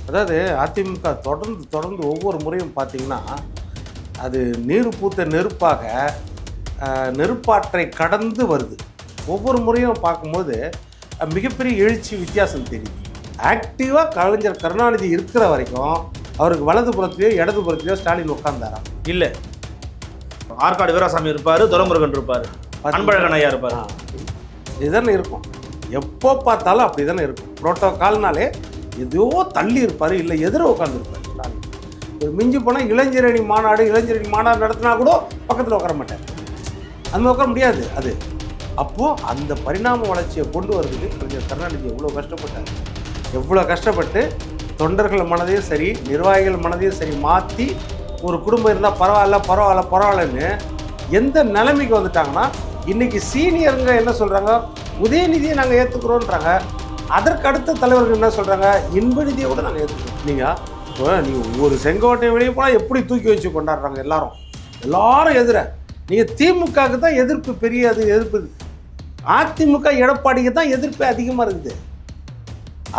அதாவது அதிமுக தொடர்ந்து ஒவ்வொரு முறையும் பார்த்தீங்கன்னா அது நீர் பூத்த நெருப்பாக நெருப்பாற்றை கடந்து வருது. ஒவ்வொரு முறையும் பார்க்கும்போது மிகப்பெரிய எழுச்சி வித்தியாசம் தெரியுது. ஆக்டிவாக கலைஞர் கருணாநிதி இருக்கிற வரைக்கும் அவருக்கு வலதுபுறத்துலையோ இடதுபுறத்துலையோ ஸ்டாலின் உட்கார்ந்தாராம் இல்லை. ஆற்காடு வீராசாமி இருப்பார், துரைமுருகன் இருப்பார், அன்பழகன் ஐயா இருப்பார். இதுதானே இருக்கும், எப்போ பார்த்தாலும் அப்படி தானே இருக்கும். புரோட்டோகால்னாலே எதோ தள்ளி இருப்பார், இல்லை எதிர உட்காந்துருப்பார் ஸ்டாலின். மிஞ்சி போனால் இளைஞரணி மாநாடு நடத்தினா கூட பக்கத்தில் உட்கார மாட்டார், அந்த உட்கார முடியாது. அது அப்போது அந்த பரிணாம வளர்ச்சியை கொண்டு வருதுக்கு கலைஞர் கருணாநிதி எவ்வளோ கஷ்டப்பட்டு தொண்டர்கள் மனதையும் சரி நிர்வாகிகள் மனதையும் சரி மாற்றி ஒரு குடும்பம் இருந்தால் பரவாயில்லன்னு எந்த நிலைமைக்கு வந்துட்டாங்கன்னா, இன்றைக்கி சீனியருங்க என்ன சொல்கிறாங்க, உதயநிதியை நாங்கள் ஏற்றுக்குறோன்றாங்க. அதற்கு அடுத்த தலைவர்கள் என்ன சொல்கிறாங்க, இன்பநிதியை கூட நாங்கள் ஏற்றுக்கிறோம். நீங்கள் ஒரு செங்கோட்டை வெளியே போனால் எப்படி தூக்கி வச்சு கொண்டாடுறாங்க எல்லாரும் எதிர. நீங்கள் திமுகவுக்கு தான் எதிர்ப்பு பெரிய எதிர்ப்பு. அதிமுக எடப்பாடிக்கு தான் எதிர்ப்பு அதிகமாக இருக்குது.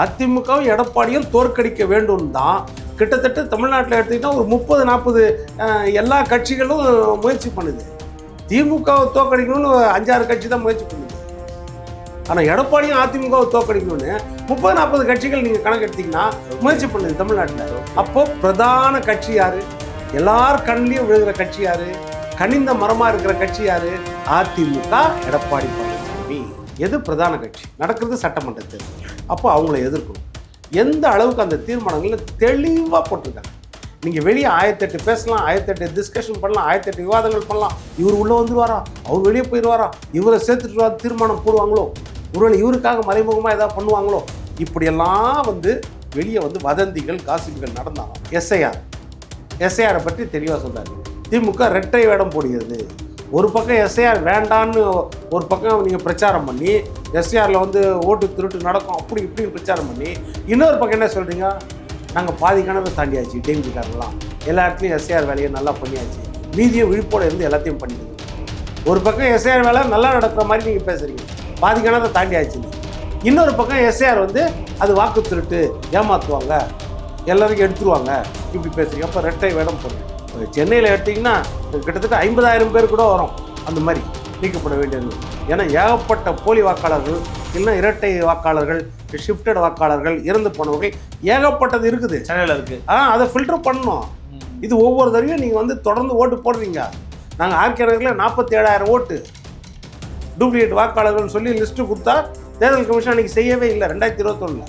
அதிமுகவும் எடப்பாடியும் தோற்கடிக்க வேண்டும் தான் கிட்டத்தட்ட தமிழ்நாட்டில் எடுத்துக்கிட்டால் ஒரு 30-40 எல்லா கட்சிகளும் முயற்சி பண்ணுது. திமுகவை தோற்கடிக்கணும்னு 5-6 கட்சி தான் முயற்சி பண்ணுது. ஆனால் எடப்பாடியும் அதிமுகவை தோற்கடிக்கணும்னு 30-40 கட்சிகள் நீங்கள் கணக்கு எடுத்தீங்கன்னா முயற்சி பண்ணுது தமிழ்நாட்டில். அப்போது பிரதான கட்சி யார், எல்லார் கண்ணிலையும் விழுகிற கட்சி யார், கனிந்த மரமாக இருக்கிற கட்சி யார், அதிமுக எடப்பாடி பழனிசாமி. எது பிரதான கட்சி நடக்கிறது சட்டமன்ற தேர்தல். அப்போ அவங்கள எதிர்க்கணும். எந்த அளவுக்கு அந்த தீர்மானங்களில் தெளிவாக போட்டிருக்காங்க. நீங்கள் வெளியே 1008 பேசலாம், 1008 டிஸ்கஷன் பண்ணலாம், 1008 விவாதங்கள் பண்ணலாம். இவர் உள்ளே வந்துடுவாரா, அவர் வெளியே போயிடுவாரா, இவரை சேர்த்துட்டு தீர்மானம் போடுவாங்களோ, ஒருவேளை இவருக்காக மறைமுகமாக ஏதாவது பண்ணுவாங்களோ, இப்படியெல்லாம் வெளியே வதந்திகள் காசிப்புகள் நடந்தாலும் எஸ்ஐஆரை பற்றி தெளிவாக சொல்கிறாங்க. திமுக இரட்டை வேடம் போடுகிறது. ஒரு பக்கம் எஸ்ஐஆர் வேண்டான்னு ஒரு பக்கம் நீங்கள் பிரச்சாரம் பண்ணி எஸ்ஐஆரில் ஓட்டு திருட்டு நடக்கும் அப்படி இப்படின்னு பிரச்சாரம் பண்ணி, இன்னொரு பக்கம் என்ன சொல்கிறீங்க, நாங்கள் பாதி கணக்கு தாண்டியாச்சு, டிஎம்கேக்காரங்களாம் எல்லா இடத்துலையும் எஸ்ஐஆர் வேலையை நல்லா பண்ணியாச்சு, மீதியும் விழிப்போடு இருந்து எல்லாத்தையும் பண்ணிடுங்க. ஒரு பக்கம் எஸ்ஐஆர் வேலை நல்லா நடக்கிற மாதிரி நீங்கள் பேசுகிறீங்க, பாதி கணக்கை தாண்டியாச்சு. இன்னொரு பக்கம் எஸ்ஐஆர் அது வாக்கு திருட்டு, ஏமாற்றுவாங்க, எல்லாருக்கும் எடுத்துருவாங்க, இப்படி பேசுகிறீங்க. அப்போ ரெட்டை வேடம் போடுங்க. சென்னையில் எடுத்திங்கன்னா கிட்டத்தட்ட 50,000 பேர் கூட வரும் அந்த மாதிரி நீக்கப்பட வேண்டியது. ஏன்னா ஏகப்பட்ட போலி வாக்காளர்கள், இல்லைன்னா இரட்டை வாக்காளர்கள், ஷிஃப்டட் வாக்காளர்கள், இறந்து போனவர்கள் ஏகப்பட்டது இருக்குது சென்னையில் இருக்குது. அதை ஃபில்டர் பண்ணணும். இது ஒவ்வொரு தடவையும் நீங்கள் தொடர்ந்து ஓட்டு போடுறீங்க. நாங்கள் ஆர்கேரர்களில் 47,000 ஓட்டு டூப்ளிகேட் வாக்காளர்கள்னு சொல்லி லிஸ்ட்டு கொடுத்தா தேர்தல் கமிஷன் அன்றைக்கி செய்யவே இல்லை 2021.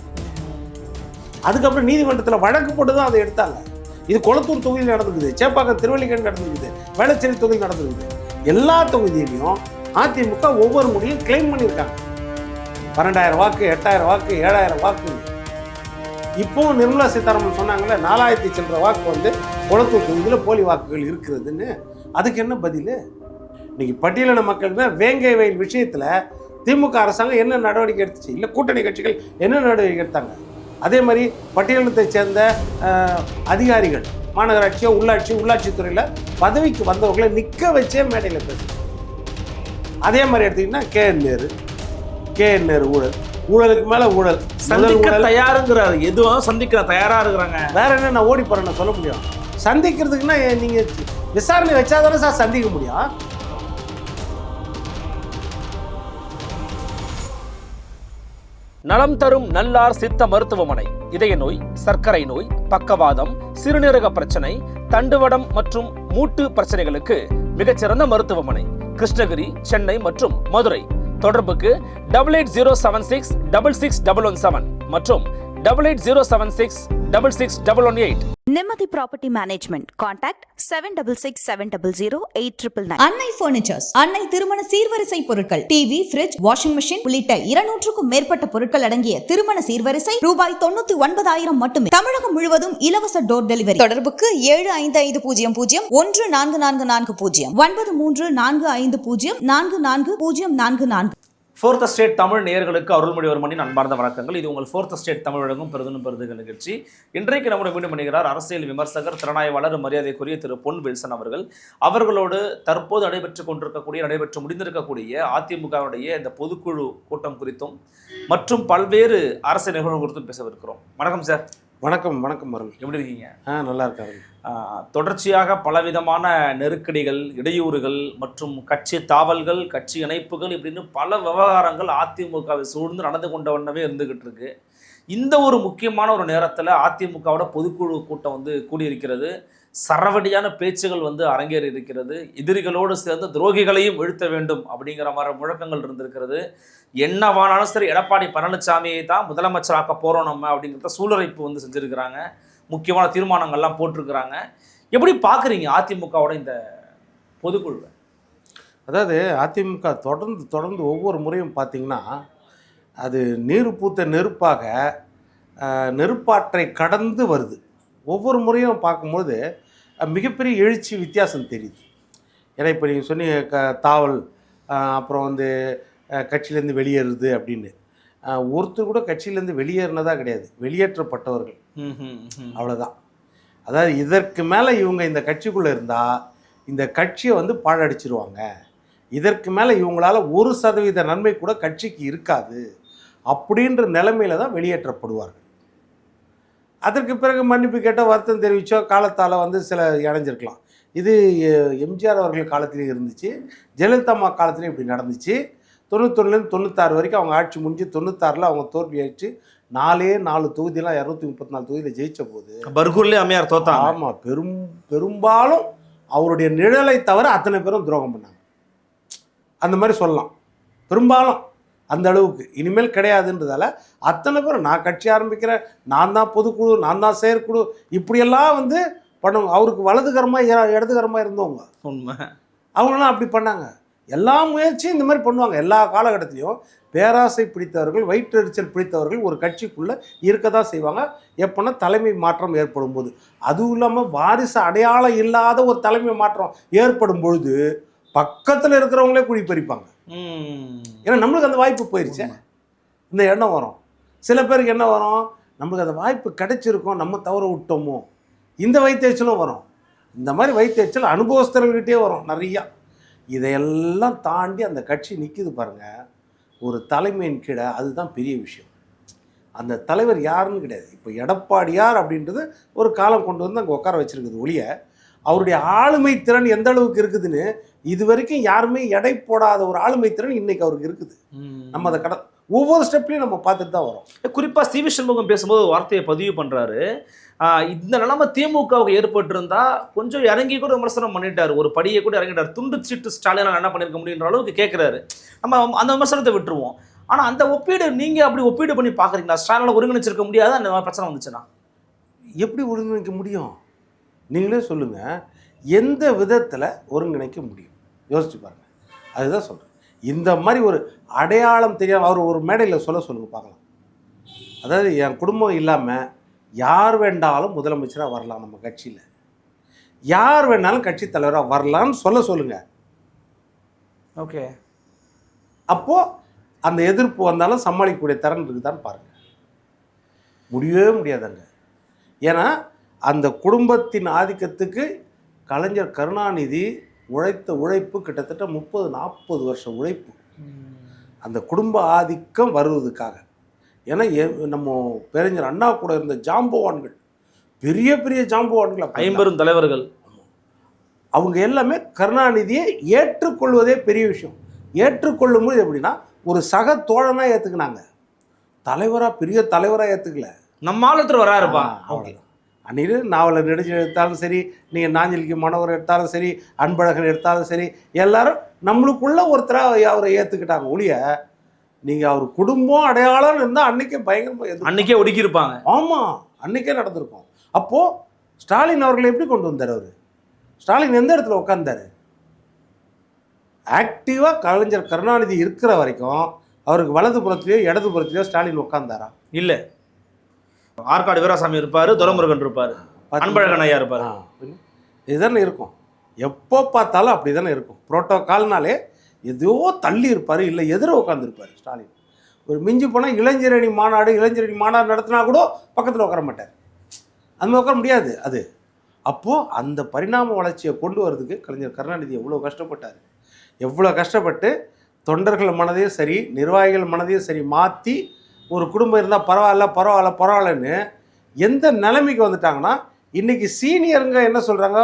அதுக்கப்புறம் நீதிமன்றத்தில் வழக்கு போட்டு தான் அதை எடுத்தாங்க. இது கொளத்தூர் தொகுதியில் நடந்துக்குது, சேப்பாக்கம் திருவள்ளிக்கேணி நடந்துக்குது, வேளச்சேரி தொகுதி நடந்துக்குது. எல்லா தொகுதியிலையும் அதிமுக ஒவ்வொரு முறையும் கிளைம் பண்ணியிருக்காங்க. 12,000 வாக்கு, 8,000 வாக்கு, 7,000 வாக்கு. இப்போவும் நிர்மலா சீதாராமன் சொன்னாங்களே 4,000 சில்லற வாக்கு கொளத்தூர் தொகுதியில் போலி வாக்குகள் இருக்கிறதுன்னு. அதுக்கு என்ன பதில்? இன்னைக்கு பட்டியலின மக்களுக்கு வேங்கை வயல் விஷயத்தில் திமுக அரசாங்கம் என்ன நடவடிக்கை எடுத்துச்சு, இல்லை கூட்டணி கட்சிகள் என்ன நடவடிக்கை எடுத்தாங்க? அதே மாதிரி பட்டியலினத்தை சேர்ந்த அதிகாரிகள் மாநகராட்சியோ உள்ளாட்சித்துறையில் பதவிக்கு வந்தவர்களை நிற்க வச்சே மேடையில் பேசுகிறாங்க. அதே மாதிரி எடுத்திங்கன்னா கேஎன் நேரு ஊழலுக்கு மேலே ஊழல், சந்திக்க தயாருங்கிறாரு, எதுவும் சந்திக்கிற தயாராக இருக்கிறாங்க. வேற என்ன நான் ஓடி போகிறேன்னு சொல்ல முடியும்? சந்திக்கிறதுக்குன்னா நீங்கள் விசாரணை வச்சாதானே சார் சந்திக்க முடியும். நலம் தரும் நல்லார் சித்த மருத்துவமனை இதய நோய், சர்க்கரை நோய், பக்கவாதம், சிறுநீரக பிரச்சனை, தண்டுவடம் மற்றும் மூட்டு பிரச்சனைகளுக்கு மிகச்சிறந்த மருத்துவமனை. கிருஷ்ணகிரி, சென்னை மற்றும் மதுரை. தொடர்புக்கு 880766 66117 மற்றும் 880766 Nimati Property Management. Contact 7667008999. அன்னை பர்னிச்சர்ஸ், அன்னை திருமண சீர்வரிசை பொருட்கள், டிவி, ஃபிரிட்ஜ், வாஷிங் மெஷின் உள்ளிட்ட 200க்கும் மேற்பட்ட பொருட்கள் அடங்கிய திருமண சீர்வரிசை ரூபாய் 99,000 மட்டுமே. தமிழகம் முழுவதும் இலவச டோர் டெலிவரி. தொடர்புக்கு 7550014440 9345044044. ஃபோர்த் ஸ்டேட் தமிழ் நேயர்களுக்கு அருள்மொழிவர்மனின் அன்பார்ந்த வணக்கங்கள். இது உங்கள் ஃபோர்த் ஸ்டேட் தமிழ் வழங்கும் பெருதுகள் நிகழ்ச்சி. இன்றைக்கு நம்முடைய மீண்டும் பண்ணுகிறார் அரசியல் விமர்சகர், திறனாய்வாளர், மரியாதைக்குரிய திரு பொன் வில்சன் அவர்களோடு தற்போது நடைபெற்று முடிந்திருக்கக்கூடிய அதிமுகவுடைய இந்த பொதுக்குழு கூட்டம் குறித்தும் மற்றும் பல்வேறு அரசியல் நிகழ்வுகள் குறித்தும் பேசவிருக்கிறோம். வணக்கம் சார். வணக்கம் வணக்கம் அருள். எப்படி இருக்கீங்க? நல்லா இருக்காரு. தொடர்ச்சியாக பலவிதமான நெருக்கடிகள், இடையூறுகள் மற்றும் கட்சி தாவல்கள், கட்சி இணைப்புகள் இப்படின்னு பல விவகாரங்கள் அதிமுகவை சூழ்ந்து நடந்து கொண்ட வண்ணமே இருந்துகிட்டு இருக்கு. இந்த ஒரு முக்கியமான ஒரு நேரத்தில் அதிமுகவோட பொதுக்குழு கூட்டம் வந்து கூடியிருக்கிறது. சரவடியான பேச்சுகள் வந்து அரங்கேறி இருக்கிறது. எதிரிகளோடு சேர்ந்து துரோகிகளையும் வீழ்த்த வேண்டும் அப்படிங்கிற மாதிரி முழக்கங்கள் இருந்திருக்கிறது. என்னவானாலும் சரி எடப்பாடி பழனிசாமியை தான் முதலமைச்சராக்க போகிறோம் நம்ம அப்படிங்கிறத சூழலைப்பு வந்து செஞ்சுருக்கிறாங்க. முக்கியமான தீர்மானங்கள்லாம் போட்டிருக்கிறாங்க. எப்படி பார்க்குறீங்க அதிமுகவோட இந்த பொதுக்குழுவை? அதாவது அதிமுக தொடர்ந்து ஒவ்வொரு முறையும் பார்த்திங்கன்னா அது நீர் பூத்த நெருப்பாக நெருப்பாற்றை கடந்து வருது. ஒவ்வொரு முறையும் பார்க்கும்போது மிகப்பெரிய எழுச்சி வித்தியாசம் தெரியுது. ஏன்னா இப்போ நீங்கள் சொன்னீங்க தாவல், அப்புறம் வந்து கட்சியிலேருந்து வெளியேறுது அப்படின்னு. ஒருத்தர் கூட கட்சியிலேருந்து வெளியேறினதா கிடையாது, வெளியேற்றப்பட்டவர்கள். அவ்வளோதான். அதாவது இதற்கு மேலே இவங்க இந்த கட்சிக்குள்ளே இருந்தால் இந்த கட்சியை வந்து பாழடிச்சிருவாங்க. இதற்கு மேலே இவங்களால் 1% நன்மை கூட கட்சிக்கு இருக்காது அப்படின்ற நிலைமையில தான் வெளியேற்றப்படுவார்கள். அதற்கு பிறகு மன்னிப்பு கேட்ட வருத்தம் தெரிவித்தோ காலத்தால் வந்து சில இணைஞ்சிருக்கலாம். இது எம்ஜிஆர் அவர்கள் காலத்திலேயே இருந்துச்சு, ஜெயலலிதா அம்மா காலத்திலேயும் இப்படி நடந்துச்சு. 91லேருந்து 96 வரைக்கும் அவங்க ஆட்சி முடிஞ்சு 96ல் அவங்க தோல்வி ஆயிடுச்சு. 4 தொகுதியெல்லாம் 234 தொகுதியில் ஜெயித்த போது பர்கூர்லேயே அம்மையார் தோத்தாங்க. ஆமாம், பெரும்பாலும் அவருடைய நிழலை தவிர அத்தனை பேரும் துரோகம் பண்ணாங்க. அந்த மாதிரி சொல்லலாம். பெரும்பாலும் அந்த அளவுக்கு இனிமேல் கிடையாதுன்றதால அத்தனை பேரும் நான் கட்சி ஆரம்பிக்கிறேன், நான் தான் பொதுக்குழு, நான் தான் செயற்குழு, இப்படியெல்லாம் வந்து பண்ணுவாங்க. அவருக்கு வலதுகரமாக இடதுகரமாக இருந்தவங்க உண்மை, அவங்களாம் அப்படி பண்ணாங்க. எல்லா முயற்சியும் இந்த மாதிரி பண்ணுவாங்க. எல்லா காலகட்டத்திலையும் பேராசை பிடித்தவர்கள், வயிற்றெரிச்சல் பிடித்தவர்கள் ஒரு கட்சிக்குள்ளே இருக்க தான் செய்வாங்க. எப்போனா தலைமை மாற்றம் ஏற்படும் போது, அதுவும் இல்லாமல் வாரிசு அடையாளம் இல்லாத ஒரு தலைமை மாற்றம் ஏற்படும் பொழுது பக்கத்தில் இருக்கிறவங்களே குழி பறிப்பாங்க. ஏன்னா நம்மளுக்கு அந்த வாய்ப்பு போயிடுச்சு, இந்த எண்ணம் வரும். சில பேருக்கு என்ன வரும், நம்மளுக்கு அந்த வாய்ப்பு கிடைச்சிருக்கோம், நம்ம தவற விட்டோமோ, இந்த வயிற்றெரிச்சலும் வரும். இந்த மாதிரி வயிற்றெரிச்சல் அனுபவஸ்தர்கள்கிட்டே வரும் நிறையா. இதையெல்லாம் தாண்டி அந்த கட்சி நிற்கிது பாருங்கள் ஒரு தலைமையின் கீழே. அதுதான் பெரிய விஷயம். அந்த தலைவர் யாருன்னு கிடையாது. இப்போ எடப்பாடியார் அப்படின்றது ஒரு காலம் கொண்டு வந்து அங்கே உட்கார வச்சுருக்குது ஒழிய அவருடைய ஆளுமை திறன் எந்த அளவுக்கு இருக்குதுன்னு இது வரைக்கும் யாருமே எடை போடாத ஒரு ஆளுமை திறன் இன்னைக்கு அவருக்கு இருக்குது. நம்ம அதை ஒவ்வொரு ஸ்டெப்லையும் நம்ம பார்த்துட்டு தான் வரோம். குறிப்பாக சி.வி. சண்முகம் பேசும்போது வார்த்தையை பதிவு பண்ணுறாரு. இந்த நிலைமை திமுகவுக்கு ஏற்பட்டிருந்தா கொஞ்சம் இறங்கி கூட விமர்சனம் பண்ணிட்டார், ஒரு படியை கூட இறங்கிட்டார். துண்டு சீட்டு ஸ்டாலினால் என்ன பண்ணியிருக்க முடியுன்ற அளவுக்கு கேட்குறாரு. நம்ம அந்த விமர்சனத்தை விட்டுருவோம். ஆனால் அந்த ஒப்பீடு நீங்கள் அப்படி ஒப்பீடு பண்ணி பார்க்குறீங்களா? ஸ்டாலினால் ஒருங்கிணைச்சிருக்க முடியாத அந்த பிரச்சனை வந்துச்சுன்னா எப்படி ஒருங்கிணைக்க முடியும்? நீங்களே சொல்லுங்கள், எந்த விதத்தில் ஒருங்கிணைக்க முடியும்? யோசிச்சு பாருங்கள். அதுதான் சொல்கிறேன். இந்த மாதிரி ஒரு அடையாளம் தெரியாமல் அவர் ஒரு மேடையில் சொல்லுங்கள் பார்க்கலாம். அதாவது என் குடும்பம் இல்லாமல் யார் வேண்டாலும் முதலமைச்சராக வரலாம், நம்ம கட்சியில் யார் வேணாலும் கட்சி தலைவராக வரலான்னு சொல்லுங்கள். ஓகே, அப்போது அந்த எதிர்ப்பு வந்தாலும் சமாளிக்கக்கூடிய திறன் இருக்குதான்னு பாருங்கள். முடியவே முடியாதுங்க. ஏன்னா அந்த குடும்பத்தின் ஆதிக்கத்துக்கு கலைஞர் கருணாநிதி உழைத்த உழைப்பு கிட்டத்தட்ட 30-40 வருஷம் உழைப்பு அந்த குடும்ப ஆதிக்கம் வருவதுக்காக. ஏன்னா நம்ம பேரறிஞர் அண்ணா கூட இருந்த ஜாம்பவான்கள், பெரிய பெரிய ஜாம்பவான்கள், 50 தலைவர்கள், அவங்க எல்லாமே கருணாநிதியை ஏற்றுக்கொள்வதே பெரிய விஷயம். ஏற்றுக்கொள்ளும்போது எப்படின்னா ஒரு சக தோழனாக ஏற்றுக்கினாங்க, தலைவராக பெரிய தலைவராக ஏற்றுக்கல. நம்ம ஆளுத்தர் வராருப்பா. ஓகே, அன்னைக்கு நாவலை நெடுஞ்சு எடுத்தாலும் சரி, நீங்கள் நாஞ்சலிக்கு மனோகர் எடுத்தாலும் சரி, அன்பழகன் எடுத்தாலும் சரி, எல்லாரும் நம்மளுக்குள்ள ஒருத்தராக அவரை ஏற்றுக்கிட்டாங்க ஒழிய நீங்கள் அவர் குடும்பம் அடையாளம் இருந்தால் அன்றைக்கே பயங்கரமாக அன்றைக்கே ஒடுக்கியிருப்பாங்க. ஆமாம், அன்றைக்கே நடந்திருக்கும். அப்போது ஸ்டாலின் அவர்களை எப்படி கொண்டு வந்தார்? அவர் ஸ்டாலின் எந்த இடத்துல உட்கார்ந்தார்? ஆக்டிவாக கலைஞர் கருணாநிதி இருக்கிற வரைக்கும் அவருக்கு வலதுபுறத்துலேயோ இடதுபுறத்துலேயோ ஸ்டாலின் உட்கார்ந்தாரா? இல்லை. ஆற்காடு வீராசாமி இருப்பார், துரைமுருகன் இருப்பார், அன்பழகன் ஐயா இருப்பார். இதுதானே இருக்கும். எப்போ பார்த்தாலும் அப்படி தானே இருக்கும். புரோட்டோகால்னாலே ஏதோ தள்ளி இருப்பார், இல்லை எதிர உட்காந்துருப்பார் ஸ்டாலின். ஒரு மிஞ்சி போனால் இளைஞரணி மாநாடு நடத்தினா கூட பக்கத்தில் உட்கார மாட்டார். அந்த உட்கார முடியாது அது. அப்போது அந்த பரிணாம வளர்ச்சியை கொண்டு வரதுக்கு கலைஞர் கருணாநிதி எவ்வளோ கஷ்டப்பட்டு தொண்டர்கள் மனதையும் சரி, நிர்வாகிகள் மனதையும் சரி மாற்றி ஒரு குடும்பம் இருந்தால் பரவாயில்லன்னு எந்த நிலைமைக்கு வந்துட்டாங்கன்னா இன்னைக்கு சீனியருங்க என்ன சொல்கிறாங்க,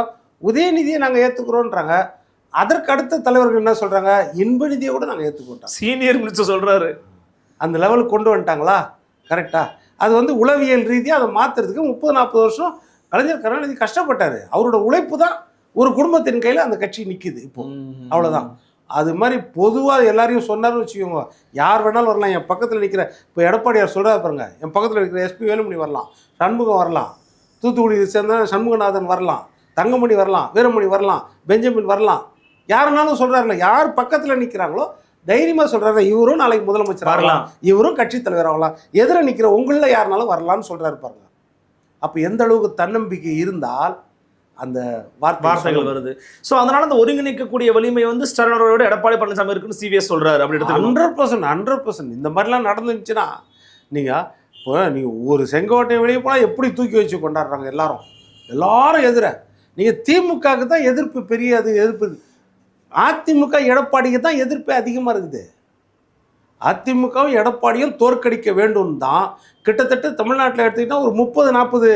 உதயநிதியை நாங்கள் ஏற்றுக்குறோன்றாங்க. அதற்கு அடுத்த தலைவர்கள் என்ன சொல்கிறாங்க, இன்ப நிதியை கூட நாங்கள் ஏற்றுக்கோட்டோம். சீனியர் மினிஸ்டர் சொல்கிறாரு. அந்த லெவலுக்கு கொண்டு வந்துட்டாங்களா? கரெக்டாக. அது வந்து உளவியல் ரீதியாக அதை மாற்றுறதுக்கு 30-40 வருஷம் கலைஞர் கருணாநிதி கஷ்டப்பட்டார். அவரோட உழைப்பு தான் ஒரு குடும்பத்தின் கையில் அந்த கட்சி நிற்கிது இப்போ. அவ்வளோதான். அது மாதிரி பொதுவாக எல்லாரையும் சொன்னார்னு வச்சுக்கோங்க, யார் வேணாலும் வரலாம். என் பக்கத்தில் நிற்கிற இப்போ எடப்பாடியார் சொல்கிறா பாருங்க, என் பக்கத்தில் இருக்கிற எஸ்பி வேலுமணி வரலாம், சண்முகம் வரலாம், தூத்துக்குடி சேர்ந்த சண்முகநாதன் வரலாம், தங்கமணி வரலாம், வீரமணி வரலாம், பெஞ்சமின் வரலாம், யாருனாலும் சொல்கிறாருல. யார் பக்கத்தில் நிற்கிறாங்களோ தைரியமாக சொல்கிறாரு, இவரும் நாளைக்கு முதலமைச்சர் வரலாம், இவரும் கட்சி தலைவர் ஆகலாம், எதிர நிற்கிற உங்களில் யாருனாலும் வரலான்னு சொல்கிறாரு பாருங்க. அப்போ எந்த அளவுக்கு தன்னம்பிக்கை இருந்தால் அந்த வார்த்தைகள் வருது. ஸோ அதனால அந்த ஒருங்கிணைக்கக்கூடிய வலிமை வந்து ஸ்டாலினோட எடப்பாடி பழனிசாமி இருக்குன்னு சிவிஎஸ் சொல்றாரு. அப்படி எடுத்து 100% இந்த மாதிரிலாம் நடந்துச்சுன்னா நீங்கள் ஒரு செங்கோட்டை வெளியே போனால் எப்படி தூக்கி வச்சு கொண்டாடுறாங்க எல்லாரும் எதிர. நீங்கள் திமுகவுக்கு தான் எதிர்ப்பு பெரிய எதிர்ப்பு. அதிமுக எடப்பாடிக்கு தான் எதிர்ப்பு அதிகமாக இருக்குது. அதிமுகவும் எடப்பாடியும் தோற்கடிக்க வேண்டும் தான் கிட்டத்தட்ட தமிழ்நாட்டில் எடுத்துக்கிட்டால் ஒரு 30-40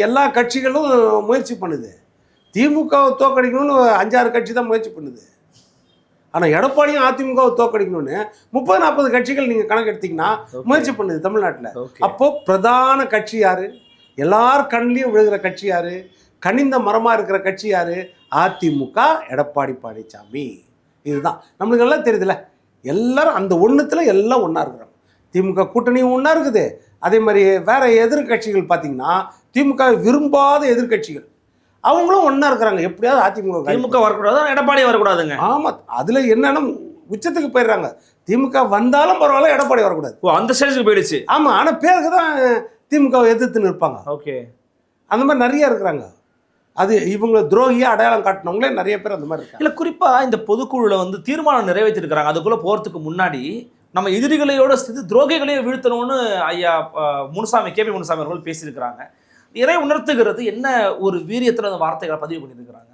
எல்லா கட்சிகளும் முயற்சி பண்ணுது. திமுகவை தோற்கடிக்கணும்னு 5-6 கட்சி தான் முயற்சி பண்ணுது. ஆனால் எடப்பாடியும் அதிமுகவை தோற்கடிக்கணும்னு 30-40 கட்சிகள் நீங்கள் கணக்கு எடுத்தீங்கன்னா முயற்சி பண்ணுது தமிழ்நாட்டில். அப்போது பிரதான கட்சி யார், எல்லார் கண்ணிலையும் விழுகிற கட்சி யார், கனிந்த மரமாக இருக்கிற கட்சி யார், அதிமுக, எடப்பாடி பழனிசாமி. இதுதான் நம்மளுக்கு எல்லாம் தெரியுதுல்ல. எல்லாரும் அந்த ஒன்றுத்தில் எல்லாம் ஒன்றா இருக்கிறாங்க. திமுக கூட்டணியும் ஒன்றா இருக்குது. அதே மாதிரி வேறு எதிர்கட்சிகள் பார்த்தீங்கன்னா திமுக விரும்பாத எதிர்கட்சிகள் அவங்களும் ஒன்றா இருக்கிறாங்க. எப்படியாவது திமுக வரக்கூடாது, எடப்பாடி வரக்கூடாதுங்க. ஆமாம், அதில் என்னென்னா உச்சத்துக்கு போயிடுறாங்க. திமுக வந்தாலும் பரவாயில்ல, எடப்பாடி வரக்கூடாது. அந்த ஸ்டேஜுக்கு போயிடுச்சு. ஆமாம், ஆனால் பேருக்கு தான் திமுகவை எதிர்த்து நிற்பாங்க. ஓகே, அந்த மாதிரி நிறைய இருக்கிறாங்க. அது இவங்க துரோகியாக அடையாளம் காட்டினவங்களே நிறைய பேர் அந்த மாதிரி இருக்காங்க. இல்லை, குறிப்பாக இந்த பொதுக்குழுவில் வந்து தீர்மானம் நிறைவேற்றிருக்கிறாங்க. அதுக்குள்ளே போகிறதுக்கு முன்னாடி நம்ம எதிரிகளையோட சேர்த்து துரோகிகளையும் வீழ்த்தணும்னு ஐயா KP முனுசாமி அவர்கள் பேசியிருக்கிறாங்க. இறை உணர்த்துகிறது என்ன ஒரு வீரியத்தில் அந்த வார்த்தைகளை பதிவு பண்ணியிருக்கிறாங்க.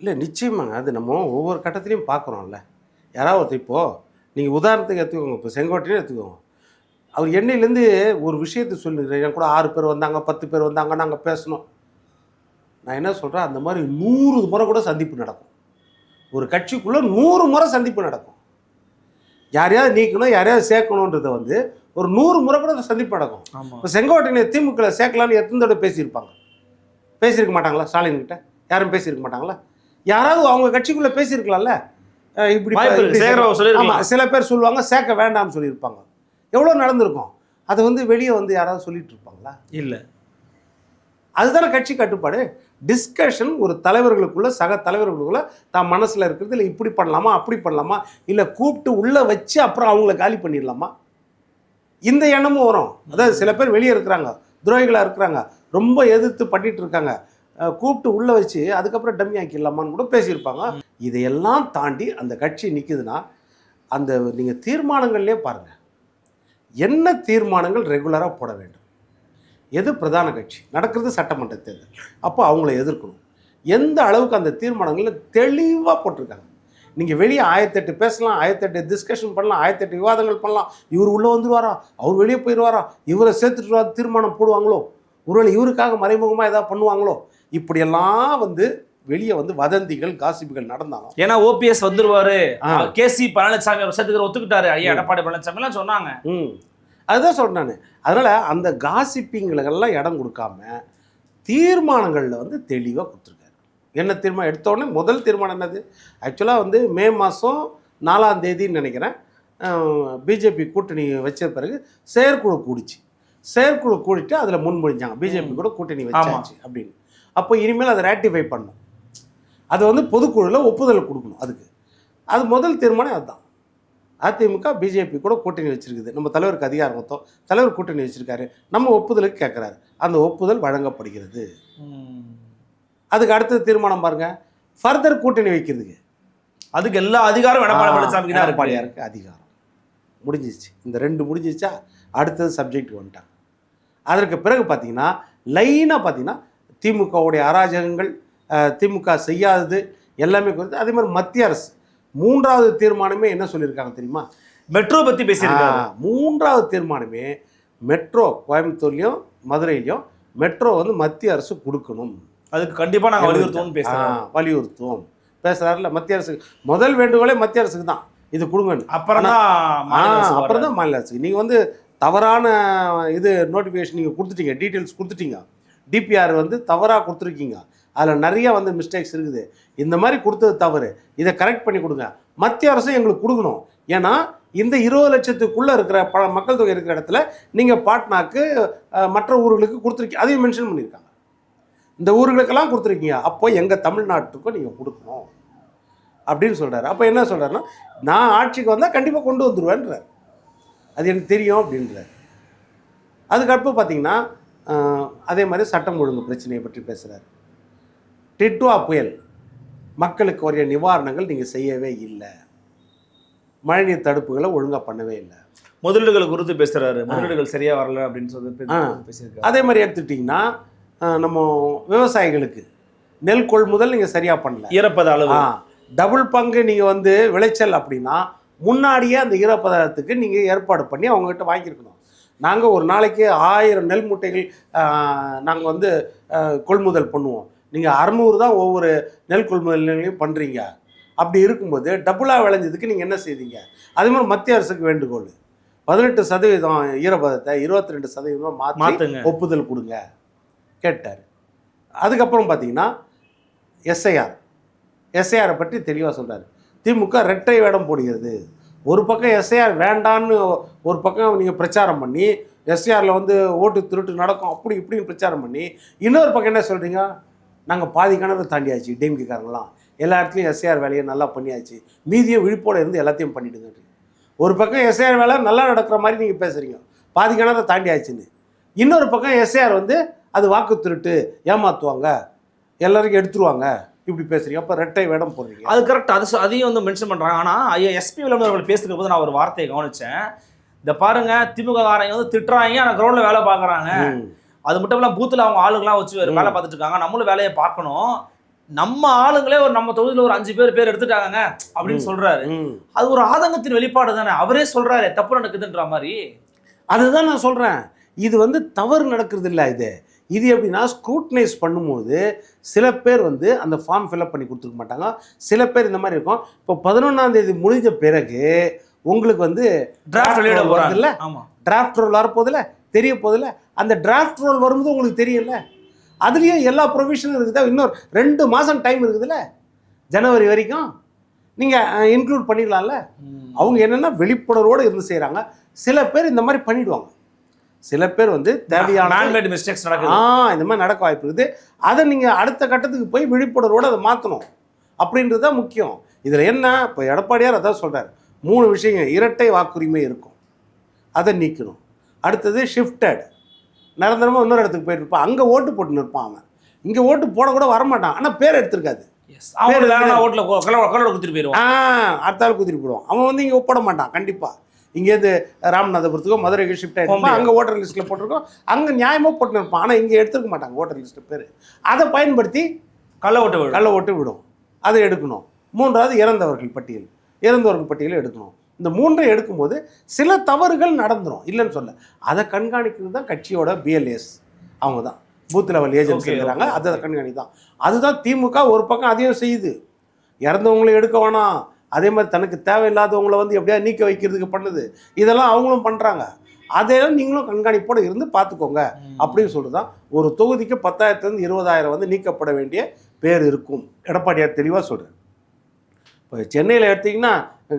இல்லை, நிச்சயமாங்க. அது நம்ம ஒவ்வொரு கட்டத்துலையும் பார்க்குறோம்ல. யாராவது இப்போது நீங்கள் உதாரணத்துக்கு எடுத்துக்கோங்க, இப்போ செங்கோட்டையும் எடுத்துக்கோங்க. அவர் எண்ணெயிலேருந்து ஒரு விஷயத்தை சொல்லிடுறேன், என் கூட 6 பேர் வந்தாங்க, 10 பேர் வந்தாங்க, நாங்கள் பேசணும். நான் என்ன சொல்கிறேன், அந்த மாதிரி 100 முறை கூட சந்திப்பு நடக்கும். ஒரு கட்சிக்குள்ளே 100 முறை சந்திப்பு நடக்கும். யாரையாவது நீக்கணும், யாரையாவது சேர்க்கணுன்றதை வந்து ஒரு 100 முறை கூட சந்திப்பு நடக்கும். இப்போ செங்கோட்டையை திமுக சேர்க்கலான்னு எத்தனை தடவை பேசியிருக்க மாட்டாங்களா? ஸ்டாலின் கிட்ட யாரும் பேசியிருக்க மாட்டாங்களா? யாராவது அவங்க கட்சிக்குள்ளே பேசியிருக்கலாம்ல. இப்படி ஆமாம், சில பேர் சொல்லுவாங்க சேர்க்க வேண்டாம்னு சொல்லியிருப்பாங்க. எவ்வளோ நடந்திருக்கும். அதை வந்து வெளியே வந்து யாராவது சொல்லிட்டு இருப்பாங்களா? இல்லை. அதுதானே கட்சி கட்டுப்பாடு. டிஸ்கஷன் ஒரு தலைவர்களுக்குள்ள, சக தலைவர்களுக்குள்ள தான் மனசில் இருக்கிறது. இல்லை இப்படி பண்ணலாமா, அப்படி பண்ணலாமா, இல்லை கூப்பிட்டு உள்ளே வச்சு அப்புறம் அவங்கள காலி பண்ணிடலாமா, இந்த எண்ணமும் வரும். அதாவது சில பேர் வெளியே இருக்கிறாங்க, துரோகிகளாக இருக்கிறாங்க, ரொம்ப எதிர்த்து பண்ணிட்டு இருக்காங்க, கூப்பிட்டு உள்ளே வச்சு அதுக்கப்புறம் டம்மி ஆக்கிடலாமான்னு கூட பேசியிருப்பாங்க. இதையெல்லாம் தாண்டி அந்த கட்சி நிற்குதுன்னா அந்த நீங்கள் தீர்மானங்கள்லேயே பாருங்கள், என்ன தீர்மானங்கள் ரெகுலராக போட வேண்டும். எது பிரதான கட்சி நடக்கிறது சட்டமன்ற தேர்தல், அப்போ அவங்கள எதிர்க்கணும். எந்த அளவுக்கு அந்த தீர்மானங்களில் தெளிவாக போட்டிருக்காங்க. நீங்கள் வெளியே 1008 பேசலாம், 1008 டிஸ்கஷன் பண்ணலாம், 1008 விவாதங்கள் பண்ணலாம். இவர் உள்ளே வந்துடுவாரா, அவர் வெளியே போயிடுவாரா, இவரை சேர்த்துட்டு தீர்மானம் போடுவாங்களோ, ஒருவேளை இவருக்காக மறைமுகமாக ஏதாவது பண்ணுவாங்களோ, இப்படியெல்லாம் வந்து வெளியே வந்து வதந்திகள், காசிப்புகள் நடந்தாலும். ஏன்னா OPS வந்துருவாரு, KC பழனிசாமி அவர் சேர்த்துக்கிற ஒத்துக்கிட்டாரு, ஐயா எடப்பாடி பழனிசாமிலாம் சொன்னாங்க. அதுதான் சொல்கிறேன் நான். அதனால் அந்த காசிப்பிங்களுக்கெல்லாம் இடம் கொடுக்காம தீர்மானங்களில் வந்து தெளிவாக கொடுத்துருக்காரு. என்ன தீர்மானம் எடுத்தோடனே முதல் தீர்மானம் என்னது, ஆக்சுவலாக வந்து மே மாதம் 4ஆம் தேதின்னு நினைக்கிறேன், பிஜேபி கூட்டணி வச்ச பிறகு செயற்குழு கூடிச்சு. செயற்குழு கூடிட்டு அதில் முன்மொழிஞ்சாங்க பிஜேபி கூட கூட்டணி வச்சாச்சு அப்படின்னு. அப்போ இனிமேல் அதை ரேட்டிஃபை பண்ணணும், அதை வந்து பொதுக்குழுவில் ஒப்புதல் கொடுக்கணும். அது முதல் தீர்மானம் அதுதான். அதிமுக பிஜேபி கூட கூட்டணி வச்சுருக்குது, நம்ம தலைவருக்கு அதிகாரம் மொத்தம், தலைவர் கூட்டணி வச்சுருக்காரு, நம்ம ஒப்புதலுக்கு கேட்குறாரு, அந்த ஒப்புதல் வழங்கப்படுகிறது. அதுக்கு அடுத்த தீர்மானம் பாருங்கள், ஃபர்தர் கூட்டணி வைக்கிறதுக்கு அதுக்கு எல்லா அதிகாரம் எடப்பாடியாருக்கு அதிகாரம் முடிஞ்சிச்சு. இந்த 2 முடிஞ்சிச்சா, அடுத்தது சப்ஜெக்ட் வந்துட்டாங்க. அதற்கு பிறகு பார்த்தீங்கன்னா லைனாக பார்த்தீங்கன்னா திமுகவுடைய அராஜகங்கள், திமுக செய்யாதது எல்லாமே குறித்து. அதே மாதிரி மத்திய அரசு 3வது தீர்மானமே என்ன சொல்லியிருக்காங்க தெரியுமா, மெட்ரோ பற்றி பேசியிருக்காங்க. 3வது தீர்மானமே மெட்ரோ கோயம்புத்தூர்லையும் மதுரையிலையும் மெட்ரோ வந்து மத்திய அரசு கொடுக்கணும், அதுக்கு கண்டிப்பா நாங்க வலியுறுத்துவோம்னு பேசுறோம். வலியுறுத்துவோம் பேசுறாருல. மத்திய அரசுக்கு முதல் வேண்டுகோளே மத்திய அரசுக்கு தான், இது கொடுங்கன்னு. அப்புறம் தான் மாநில அரசுக்கு. நீங்கள் வந்து தவறான இது நோட்டிஃபிகேஷன் நீங்கள் கொடுத்துட்டீங்க, டீட்டெயில்ஸ் கொடுத்துட்டீங்க, டிபிஆர் வந்து தவறாக கொடுத்துருக்கீங்க, அதில் நிறைய வந்து மிஸ்டேக்ஸ் இருக்குது, இந்த மாதிரி கொடுத்தது தவறு, இதை கரெக்ட் பண்ணி கொடுங்க. மத்திய அரசு எங்களுக்கு கொடுக்கணும். ஏன்னா இந்த 20 லட்சத்துக்குள்ளே இருக்கிற மக்கள் தொகை இருக்கிற இடத்துல நீங்கள் பாட்னாக்கு மற்ற ஊர்களுக்கு கொடுத்துருக்கீங்க, அதையும் மென்ஷன் பண்ணியிருக்காங்க. இந்த ஊர்களுக்கெல்லாம் கொடுத்துருக்கீங்க, அப்போ எங்கள் தமிழ்நாட்டுக்கும் நீங்கள் கொடுக்கணும் அப்படின்னு சொல்கிறாரு. அப்போ என்ன சொல்கிறாருன்னா, நான் ஆட்சிக்கு வந்தால் கண்டிப்பாக கொண்டு வந்துடுவேன்றார், அது எனக்கு தெரியும் அப்படின்றார். அதுக்கப்புறம் பார்த்தீங்கன்னா அதே மாதிரி சட்டம் ஒழுங்கு பிரச்சனையை பற்றி பேசுகிறார். டிட்வா புயல் மக்களுக்கு வரைய நிவாரணங்கள் நீங்கள் செய்யவே இல்லை, மழைநீர் தடுப்புகளை ஒழுங்காக பண்ணவே இல்லை, முதலீடுகள் குறித்து பேசுகிறாரு, முதலீடுகள் சரியாக வரல அப்படின்னு சொல்லி பேசியிருக்காரு. அதே மாதிரி எடுத்துக்கிட்டிங்கன்னா நம்ம விவசாயிகளுக்கு நெல் கொள்முதல் நீங்கள் சரியாக பண்ணல, ஈரப்பத அளவு டபுள் பங்கு நீங்கள் வந்து விளைச்சல் அப்படின்னா முன்னாடியே அந்த ஈரப்பதத்துக்கு நீங்கள் ஏற்பாடு பண்ணி அவங்ககிட்ட வாங்கியிருக்கணும். நாங்கள் ஒரு நாளைக்கு 1000 நெல் மூட்டைகள் நாங்கள் வந்து கொள்முதல் பண்ணுவோம், நீங்கள் 600 தான் ஒவ்வொரு நெல் கொள்முதல் நிலையும் பண்ணுறீங்க. அப்படி இருக்கும்போது டபுளாக விளைஞ்சதுக்கு நீங்கள் என்ன செய்தீங்க? அதே மாதிரி மத்திய அரசுக்கு வேண்டுகோள், 18% ஈரப்பதத்தை 22% மாற்றுங்க, ஒப்புதல் கொடுங்க கேட்டார். அதுக்கப்புறம் பார்த்தீங்கன்னா எஸ்ஐஆரை பற்றி தெளிவாக சொல்கிறார். திமுக ரெட்டை வேடம் போடுகிறது. ஒரு பக்கம் எஸ்ஐஆர் வேண்டான்னு ஒரு பக்கம் நீங்கள் பிரச்சாரம் பண்ணி எஸ்ஐஆரில் வந்து ஓட்டு திருட்டு நடக்கும் அப்படி இப்படின்னு பிரச்சாரம் பண்ணி, இன்னொரு பக்கம் என்ன சொல்கிறீங்க, நாங்கள் பாதி கிணறு தாண்டியாச்சு, டிஎம்கேக்காரங்களாம் எல்லா இடத்துலையும் எஸ்ஐஆர் வேலையை நல்லா பண்ணியாச்சு, மீதியும் விழிப்போடு இருந்து எல்லாத்தையும் பண்ணிவிடுங்க. ஒரு பக்கம் எஸ்ஐஆர் வேலை நல்லா நடக்கிற மாதிரி நீங்கள் பேசுகிறீங்க, பாதி கிணறு தாண்டியாச்சுன்னு. இன்னொரு பக்கம் எஸ்ஐஆர் வந்து அது வாக்கு திருட்டு, ஏமாற்றுவாங்க, எல்லாருக்கும் எடுத்துருவாங்க, இப்படி பேசுறீங்க. அப்போ ரெட்டை வேடம் போடுறீங்க. அது கரெக்ட், அதையும் வந்து மென்ஷன் பண்ணுறாங்க. ஆனால் ஐயா எஸ்பி விளம்பரங்கள் பேசுகிற போது நான் ஒரு வார்த்தையை கவனித்தேன். இந்த பாருங்க, திமுக காரங்க வந்து திட்டுறாங்க, ஆனால் கிரௌண்டில் வேலை பார்க்குறாங்க. அது மட்டும் இல்லாமல் பூத்தில் அவங்க ஆளுங்களாம் வச்சு வேலை பார்த்துட்டு இருக்காங்க, நம்மளும் வேலையை பார்க்கணும், நம்ம ஆளுங்களே நம்ம தொகுதியில் ஒரு 5 பேர் எடுத்துட்டாங்க அப்படின்னு சொல்றாரு. அது ஒரு ஆதங்கத்தின் வெளிப்பாடு தானே, அவரே சொல்றாரு தப்பு நடக்குதுன்ற மாதிரி. அதுதான் நான் சொல்கிறேன், இது வந்து தவறு நடக்கிறது இல்லை. இது எப்படின்னா ஸ்க்ரூட்னைஸ் பண்ணும்போது சில பேர் வந்து அந்த ஃபார்ம் ஃபில்அப் பண்ணி கொடுத்துருக்க மாட்டாங்க, சில பேர் இந்த மாதிரி இருக்கும். இப்போ 11ஆம் தேதி முடிஞ்ச பிறகு உங்களுக்கு வந்து டிராஃப்ட் வெளியிட போகிறாங்கல்ல, டிராஃப்ட் ரோல் வரப்போதில்ல, தெரிய போதில்ல, அந்த டிராஃப்ட் ரோல் வரும்போது உங்களுக்கு தெரியல, அதுலேயும் எல்லா ப்ரொவிஷனும் இருக்குதா, இன்னொரு 2 மாதம் டைம் இருக்குதுல்ல, ஜனவரி வரைக்கும் நீங்கள் இன்க்ளூட் பண்ணிடலாம்ல. அவங்க என்னென்னா வெளிப்புணர்வோடு இருந்து செய்கிறாங்க. சில பேர் இந்த மாதிரி பண்ணிவிடுவாங்க, சில பேர் வந்து தேவையான மிஸ்டேக்ஸ் நடக்குது, இந்த மாதிரி நடக்க வாய்ப்பு இருக்குது. அதை நீங்கள் அடுத்த கட்டத்துக்கு போய் விழிப்புணர்வோடு அதை மாற்றணும் அப்படின்றது தான் முக்கியம். இதில் என்ன, இப்போ எடப்பாடியார் அதான் சொல்கிறார், 3 விஷயங்கள். இரட்டை வாக்குரிமை இருக்கும், அதை நீக்கணும். அடுத்தது ஷிஃப்டட், நிரந்தரமாக இன்னொரு இடத்துக்கு போயிட்டு இருப்பான், அங்கே ஓட்டு போட்டுன்னு இருப்பான், அவன் இங்கே ஓட்டு போட கூட வரமாட்டான், ஆனால் பேர் எடுத்திருக்காது, அடுத்த ஆள் குத்திட்டு போயிடுவான், அவன் வந்து இங்கே போட மாட்டான். கண்டிப்பாக இங்கேருந்து ராமநாதபுரத்துக்கோ மதுரைக்கு ஷிஃப்ட் ஆகிருப்பான், அங்கே ஓட்டர் லிஸ்ட்டில் போட்டிருக்கோம், அங்கே நியாயமாக போட்டுன்னு இருப்பான், ஆனால் இங்கே எடுத்துக்க மாட்டாங்க ஓட்டர் லிஸ்ட்டு பேர். அதை பயன்படுத்தி கள்ள ஓட்டு விடும், அதை எடுக்கணும். 3வது இறந்தவர்கள் பட்டியல் எடுக்கணும். இந்த 3ஐ எடுக்கும்போது சில தவறுகள் நடந்துடும், இல்லைன்னு சொல்ல. அதை கண்காணிக்கிறது தான் கட்சியோட BLAs, அவங்க தான் பூத் லெவல் ஏஜென்சி இருக்கிறாங்க, அதை கண்காணி தான். அதுதான் திமுக ஒரு பக்கம் அதையும் செய்யுது, இறந்தவங்களை எடுக்க வேணாம், அதே மாதிரி தனக்கு தேவையில்லாதவங்களை வந்து எப்படியாவது நீக்க வைக்கிறதுக்கு பண்ணுது, இதெல்லாம் அவங்களும் பண்ணுறாங்க. அதையெல்லாம் நீங்களும் கண்காணிப்போடு இருந்து பார்த்துக்கோங்க அப்படின்னு சொல்லிட்டு தான் ஒரு தொகுதிக்கு 10,000 20,000 வந்து நீக்கப்பட வேண்டிய பேர் இருக்கும். எடப்பாடியார் தெளிவாக சொல்கிறார். இப்போ சென்னையில் எடுத்திங்கன்னா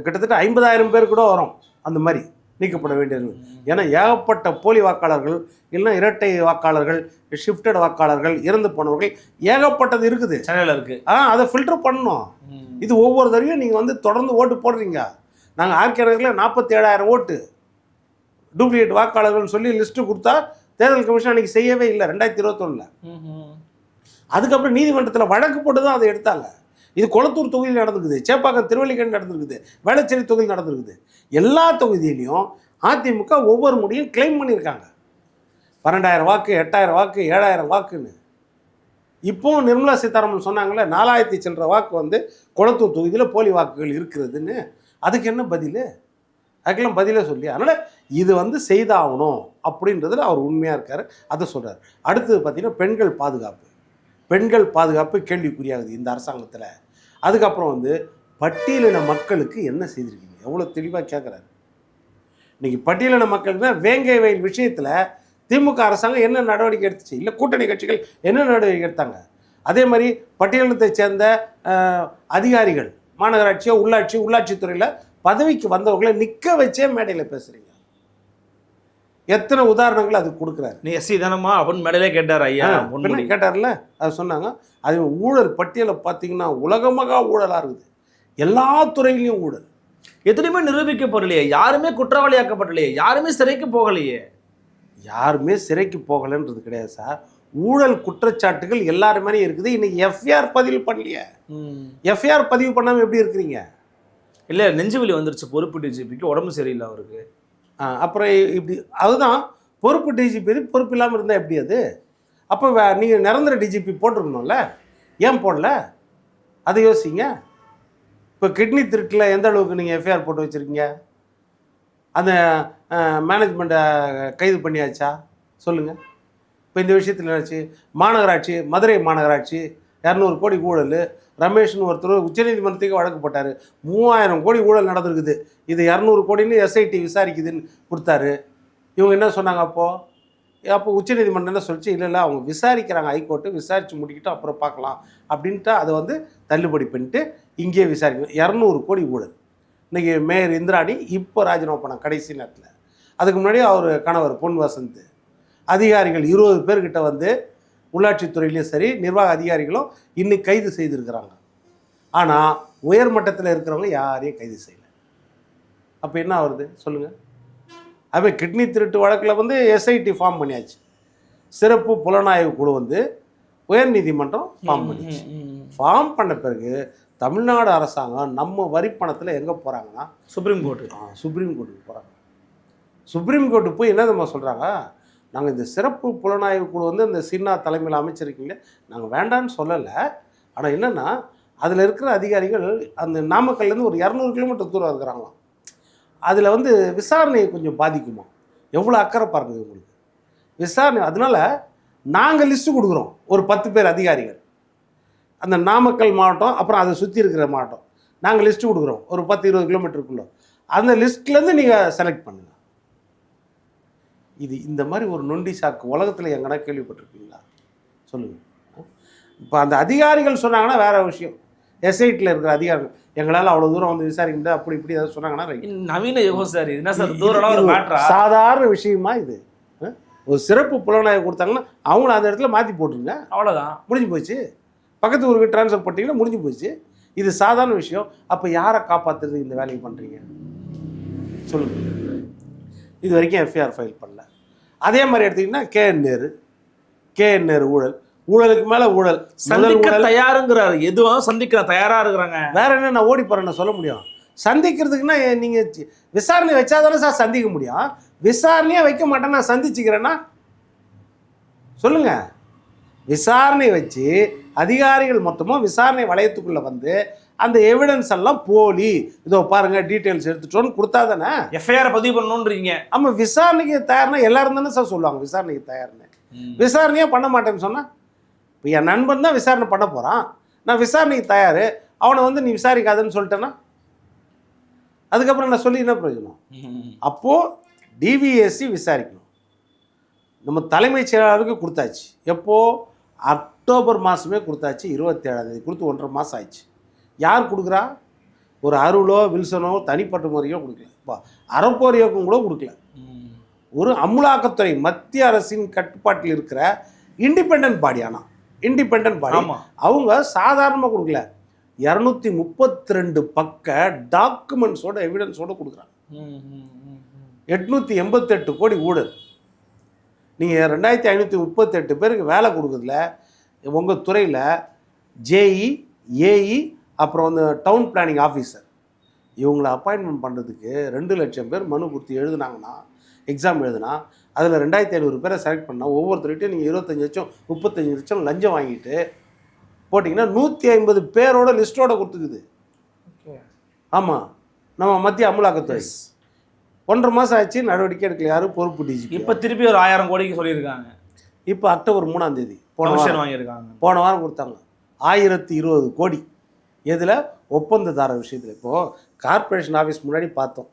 கிட்டத்தட்ட 50,000 பேர் கூட வரும் அந்த மாதிரி நீக்கப்பட வேண்டியது. ஏன்னா ஏகப்பட்ட போலி வாக்காளர்கள், இல்லைன்னா இரட்டை வாக்காளர்கள், ஷிஃப்டட் வாக்காளர்கள், இறந்து போனவர்கள் ஏகப்பட்டது இருக்குது, சென்னையில் இருக்குது. அதை ஃபில்டர் பண்ணணும். இது ஒவ்வொரு தடவையும் நீங்கள் வந்து தொடர்ந்து ஓட்டு போடுறீங்க. நாங்கள் ஆர்கே நகரில் 47,000 ஓட்டு டூப்ளிகேட் வாக்காளர்கள்னு சொல்லி லிஸ்ட்டு கொடுத்தா தேர்தல் கமிஷன் அன்றைக்கி செய்யவே இல்லை 2021. அதுக்கப்புறம் நீதிமன்றத்தில் வழக்கு போட்டு தான் அதை எடுத்தாங்க. இது கொளத்தூர் தொகுதியில் நடந்துருக்குது, சேப்பாக்கம் திருவல்லிக்கேணி நடந்துருக்குது, வேளச்சேரி தொகுதியில் நடந்துருக்குது. எல்லா தொகுதியிலையும் அதிமுக ஒவ்வொரு முடியும் கிளைம் பண்ணியிருக்காங்க. 12,000 வாக்கு, 8,000 வாக்கு, 7,000 வாக்குன்னு. இப்போவும் நிர்மலா சீதாராமன் சொன்னாங்களே 4,000 சில்லற வாக்கு வந்து கொளத்தூர் தொகுதியில் போலி வாக்குகள் இருக்கிறதுன்னு. அதுக்கு என்ன பதில்? அதுக்கெல்லாம் பதிலே சொல்லி. அதனால் இது வந்து செய்தாகணும் அப்படின்றதுல அவர் உண்மையாக இருக்கார். அதை சொல்கிறார். அடுத்தது பார்த்திங்கன்னா பெண்கள் பாதுகாப்பு கேள்விக்குறியாகுது இந்த அரசாங்கத்தில். அதுக்கப்புறம் வந்து பட்டியலின மக்களுக்கு என்ன செய்திருக்கீங்க, எவ்வளோ தெளிவாக கேட்குறாரு. இன்றைக்கி பட்டியலின மக்களுக்கு தான் வேங்கை வயல் விஷயத்தில் திமுக அரசாங்கம் என்ன நடவடிக்கை எடுத்துச்சு, இல்லை கூட்டணி கட்சிகள் என்ன நடவடிக்கை எடுத்தாங்க. அதே மாதிரி பட்டியலினத்தை சேர்ந்த அதிகாரிகள் மாநகராட்சியோ உள்ளாட்சித்துறையில் பதவிக்கு வந்தவர்களை நிற்க வச்சே மேடையில் பேசுகிறீங்க. எத்தனை உதாரணங்கள் அது கொடுக்குறாரு. நீ எஸ்சி தானம்மா அப்படின்னு மேடையிலே கேட்டார் ஐயா, கேட்டார்ல, அது சொன்னாங்க. அது ஊழல் பட்டியலை பார்த்தீங்கன்னா உலகமகா ஊழலாக இருக்குது. எல்லா துறையிலையும் ஊழல். எதுலையுமே நிரூபிக்கப்படலையே, யாருமே குற்றவாளியாக்கப்படலையே, யாருமே சிறைக்கு போகலையே. யாருமே சிறைக்கு போகலைன்றது கிடையாது சார். ஊழல் குற்றச்சாட்டுகள் எல்லாருமே இருக்குது. இன்னைக்கு எஃப்ஐஆர் பதிவு பண்ணலையே. எஃப்ஐஆர் பதிவு பண்ணாமல் எப்படி இருக்கிறீங்க? இல்லை, நெஞ்சுவலி வந்துருச்சு பொறுப்பு டிஜிபிக்கு, உடம்பு சரியில்லை அவருக்கு. அப்புறம் இப்படி அதுதான் பொறுப்பு டிஜிபி பொறுப்பு இல்லாமல் இருந்தால் எப்படி அது? அப்போ நீங்கள் நிரந்தர டிஜிபி போட்டிருக்கணும்ல, ஏன் போடல? அதை யோசிங்க. இப்போ கிட்னி திருட்டில் எந்த அளவுக்கு நீங்கள் எஃப்ஐஆர் போட்டு வச்சுருக்கீங்க? அந்த மேனேஜ்மெண்ட்டை கைது பண்ணியாச்சா சொல்லுங்கள். இப்போ இந்த விஷயத்தில் என்னாச்சு? மாநகராட்சி, மதுரை மாநகராட்சி 200 கோடி ஊழல். ரமேஷ்னு ஒருத்தர் உச்சநீதிமன்றத்துக்கு வழக்கு போட்டார். 3000 கோடி ஊழல் நடந்திருக்குது, இது 200 கோடின்னு எஸ்ஐடி விசாரிக்குதுன்னு கொடுத்தாரு. இவங்க என்ன சொன்னாங்க? அப்போ உச்சநீதிமன்றம் என்ன சொல்லிச்சு? இல்லை அவங்க விசாரிக்கிறாங்க, ஹைகோர்ட்டு விசாரித்து முடிக்கிட்டு அப்புறம் பார்க்கலாம் அப்படின்ட்டு அதை வந்து தள்ளுபடி பண்ணிட்டு இங்கேயே விசாரிக்கணும். 200 கோடி ஊழல். இன்றைக்கி மேயர் இந்திராணி இப்போ ராஜினாமா பண்ணாங்க கடைசி நேரத்தில். அதுக்கு முன்னாடி அவர் கணவர் பொன் வசந்த், அதிகாரிகள் 20 பேர்கிட்ட வந்து உள்ளாட்சித்துறையிலையும் சரி நிர்வாக அதிகாரிகளும் இன்னைக்கு கைது செய்திருக்கிறாங்க. ஆனால் உயர்மட்டத்தில் இருக்கிறவங்க யாரையும் கைது செய்யலை. அப்போ என்ன வருது சொல்லுங்கள்? அதுவே கிட்னி திருட்டு வழக்கில் வந்து எஸ்ஐடி ஃபார்ம் பண்ணியாச்சு. சிறப்பு புலனாய்வு குழு வந்து உயர்நீதிமன்றம் ஃபார்ம் பண்ணிச்சு. ஃபார்ம் பண்ண பிறகு தமிழ்நாடு அரசாங்கம் நம்ம வரி பணத்தில் எங்கே போகிறாங்கன்னா சுப்ரீம் கோர்ட்டுக்கு போகிறாங்க. சுப்ரீம் கோர்ட்டு போய் என்ன நம்ம சொல்கிறாங்க? நாங்கள் இந்த சிறப்பு புலனாய்வு குழு வந்து இந்த சின்னா தலைமையில் அமைச்சிருக்கீங்க, நாங்கள் வேண்டான்னு சொல்லலை. ஆனால் என்னென்னா அதில் இருக்கிற அதிகாரிகள் அந்த நாமக்கல்லேருந்து ஒரு 200 கிலோமீட்டர் தூரம் இருக்கிறாங்களாம். அதில் வந்து விசாரணையை கொஞ்சம் பாதிக்குமா? எவ்வளோ அக்கறை பாருங்க உங்களுக்கு விசாரணை. அதனால் நாங்கள் லிஸ்ட்டு கொடுக்குறோம், ஒரு 10 பேர் அதிகாரிகள் அந்த நாமக்கல் மாவட்டம் அப்புறம் அதை சுற்றி இருக்கிற மாவட்டம் நாங்கள் லிஸ்ட்டு கொடுக்குறோம், ஒரு 10-20 கிலோமீட்டருக்குள்ளே. அந்த லிஸ்ட்லேருந்து நீங்கள் செலக்ட் பண்ணுங்கள். இது இந்த மாதிரி ஒரு நொண்டி சாக்கு உலகத்தில் எங்கன்னா கேள்விப்பட்டிருக்கீங்களா சொல்லுங்கள்? இப்போ அந்த அதிகாரிகள் சொன்னாங்கன்னா வேற விஷயம். எஸ்ஐடியில் இருக்கிற அதிகாரிகள் எங்களால் அவ்வளோ தூரம் வந்து விசாரிக்க முடியாது அப்படி இப்படி ஏதாவது சொன்னாங்கன்னா நவீன யுகம் சார். என்ன சார் தூரம் சாதாரண விஷயமா இது? ஒரு சிறப்பு புலனாய்வு கொடுத்தாங்கன்னா அவங்கள அந்த இடத்துல மாற்றி போட்டுருங்க, அவ்வளோதான், முடிஞ்சு போச்சு. பக்கத்து ஊருக்கு ட்ரான்ஸ்ஃபர் பண்ணிட்டீங்கன்னா முடிஞ்சு போச்சு. இது சாதாரண விஷயம். அப்போ யாரை காப்பாற்றுறது இந்த வேலையை பண்ணுறீங்க சொல்லுங்கள்? இது வரைக்கும் எஃப்ஐஆர் ஃபைல் பண்ணல. அதே மாதிரி எடுத்திங்கன்னா கேஎன் நேரு ஊழலுக்கு மேலே ஊழல். சந்திக்க தயாருங்கிறாரு, எதுவும் சந்திக்கிற தயாராக இருக்கிறாங்க. வேற என்ன நான் ஓடி போகிறேன்னு சொல்ல முடியும்? சந்திக்கிறதுக்குன்னா நீங்கள் விசாரணை வச்சா தானே சார் சந்திக்க முடியும். விசாரணையே வைக்க மாட்டேன், நான் சந்திச்சுக்கிறேன்னா சொல்லுங்கள். விசாரணை வச்சு அதிகாரிகள் மொத்தமாக விசாரணை வளையத்துக்குள்ளே வந்து அந்த எவிடன்ஸ் எல்லாம் போலி, இதோ பாருங்க டீட்டெயில்ஸ் எடுத்துட்டோன்னு கொடுத்தா தானே எஃப்ஐஆர் பதிவு பண்ணணுன்றீங்க. ஆமாம், விசாரணைக்கு தயார்னா எல்லாரும் தானே சார் சொல்லுவாங்க விசாரணைக்கு தயார்னு. விசாரணையே பண்ண மாட்டேன்னு சொன்னால் இப்போ என் நண்பன் தான் விசாரணை பண்ண போகிறான், நான் விசாரணைக்கு தயார், அவனை வந்து நீ விசாரிக்காதுன்னு சொல்லிட்டேன்னா அதுக்கப்புறம் நான் சொல்லி என்ன பிரயோஜனம்? அப்போது டிவிஎஸ்சி விசாரிக்கணும். நம்ம தலைமைச் செயலாளருக்கு கொடுத்தாச்சு. எப்போது? அக்டோபர் மாதமே கொடுத்தாச்சு. 27ஆம் தேதி கொடுத்து 1.5 மாதம் ஆயிடுச்சு. யார் கொடுக்குறா? ஒரு அருளோ வில்சனோ தனிப்பட்ட முறையோ கொடுக்கல, இப்போ அறப்போர் இயக்கம் கூட கொடுக்கல. ஒரு அமுலாக்கத்துறை மத்திய அரசின் கட்டுப்பாட்டில் இருக்கிற இண்டிபெண்டன்ட் பாடி. ஆனால் இண்டிபெண்டன்ட் பாடி அவங்க சாதாரணமாக கொடுக்கல, 232 பக்க டாக்குமெண்ட்ஸோட எவிடன்ஸோட கொடுக்குறாங்க. 888 கோடி ஊழல். நீங்கள் 2538 பேருக்கு வேலை கொடுக்குறதுல உங்கள் துறையில் ஜேஇ, ஏஇ, அப்புறம் வந்து டவுன் பிளானிங் ஆஃபீஸர் இவங்களை அப்பாயின்மெண்ட் பண்ணுறதுக்கு 2 லட்சம் பேர் மனு கொடுத்து எழுதுனாங்கன்னா, எக்ஸாம் எழுதுனா அதில் 2500 பேரை செலக்ட் பண்ணால் ஒவ்வொருத்தருகிட்டையும் நீங்கள் 25 லட்சம் 35 லட்சம் லஞ்சம் வாங்கிட்டு போட்டிங்கன்னா 150 பேரோட லிஸ்ட்டோட கொடுத்துக்குது. ஆமாம், நம்ம மத்திய அமலாக்கத்துறை 1.5 மாதம் ஆச்சு, நடவடிக்கை எடுக்கல. யாரும் பொறுப்பு டிஜிபி. இப்போ திருப்பி ஒரு 1000 கோடிக்கு சொல்லியிருக்காங்க. இப்போ அக்டோபர் 3ஆம் தேதி கமிஷன் வாங்கியிருக்காங்க. போன வாரம் கொடுத்தாங்க 1020 கோடி. எதில்? ஒப்பந்ததாரர் விஷயத்தில். இப்போது கார்பரேஷன் ஆஃபீஸ் முன்னாடி பார்த்தோம்,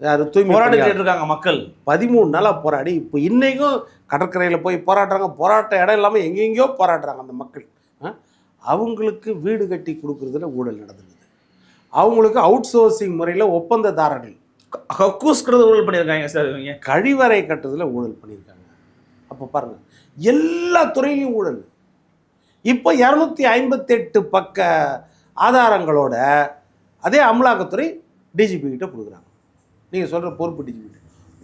அது தூய்மை போராடிட்டு இருக்காங்க மக்கள். 13 நாளாக போராடி இப்போ இன்றைக்கும் கடற்கரையில் போய் போராடுறாங்க. போராட்ட இடம் இல்லாமல் எங்கெங்கேயோ போராடுறாங்க அந்த மக்கள். அவங்களுக்கு வீடு கட்டி கொடுக்குறதுல ஊழல் நடந்துருக்குது. அவங்களுக்கு அவுட் சோர்சிங் முறையில் ஒப்பந்ததாரர்கள் கக்கூஸ்கிறது ஊழல் பண்ணியிருக்காங்க சார். இவங்க கழிவறை கட்டுறதுல ஊழல் பண்ணியிருக்காங்க. அப்போ பாருங்கள், எல்லா துறையிலையும் ஊழல். இப்போ 258 பக்க ஆதாரங்களோட அதே அமலாக்கத்துறை டிஜிபி கிட்ட கொடுக்குறாங்க. நீங்கள் சொல்கிற பொறுப்பு டிஜிபி கிட்ட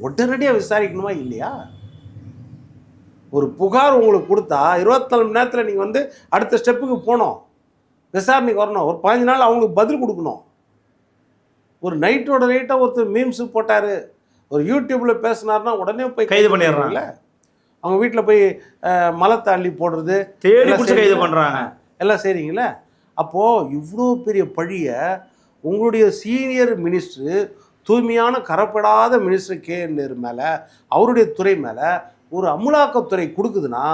உடனடியாக விசாரிக்கணுமா இல்லையா? ஒரு புகார் உங்களுக்கு கொடுத்தா 24 மணி நேரத்தில் நீங்கள் வந்து அடுத்த ஸ்டெப்புக்கு போகணும், விசாரணைக்கு வரணும். ஒரு 15 நாள் அவங்களுக்கு பதில் கொடுக்கணும். ஒரு நைட்டோட நைட்டாக ஒருத்தர் மீம்ஸு போட்டார், ஒரு யூடியூப்பில் பேசினார்னா உடனே போய் கைது பண்ணிடுறாங்கல்ல. அவங்க வீட்டில் போய் மலத்தை அள்ளி போடுறது, தேடி பிடிச்சி கைது பண்ணுறாங்க, எல்லாம் செய்கிறீங்களே. அப்போது இவ்வளோ பெரிய பழியை உங்களுடைய சீனியர் மினிஸ்டரு, தூய்மையான கரப்படாத மினிஸ்டர் KN நேரு மேலே, அவருடைய துறை மேலே ஒரு அமலாக்கத்துறை கொடுக்குதுன்னா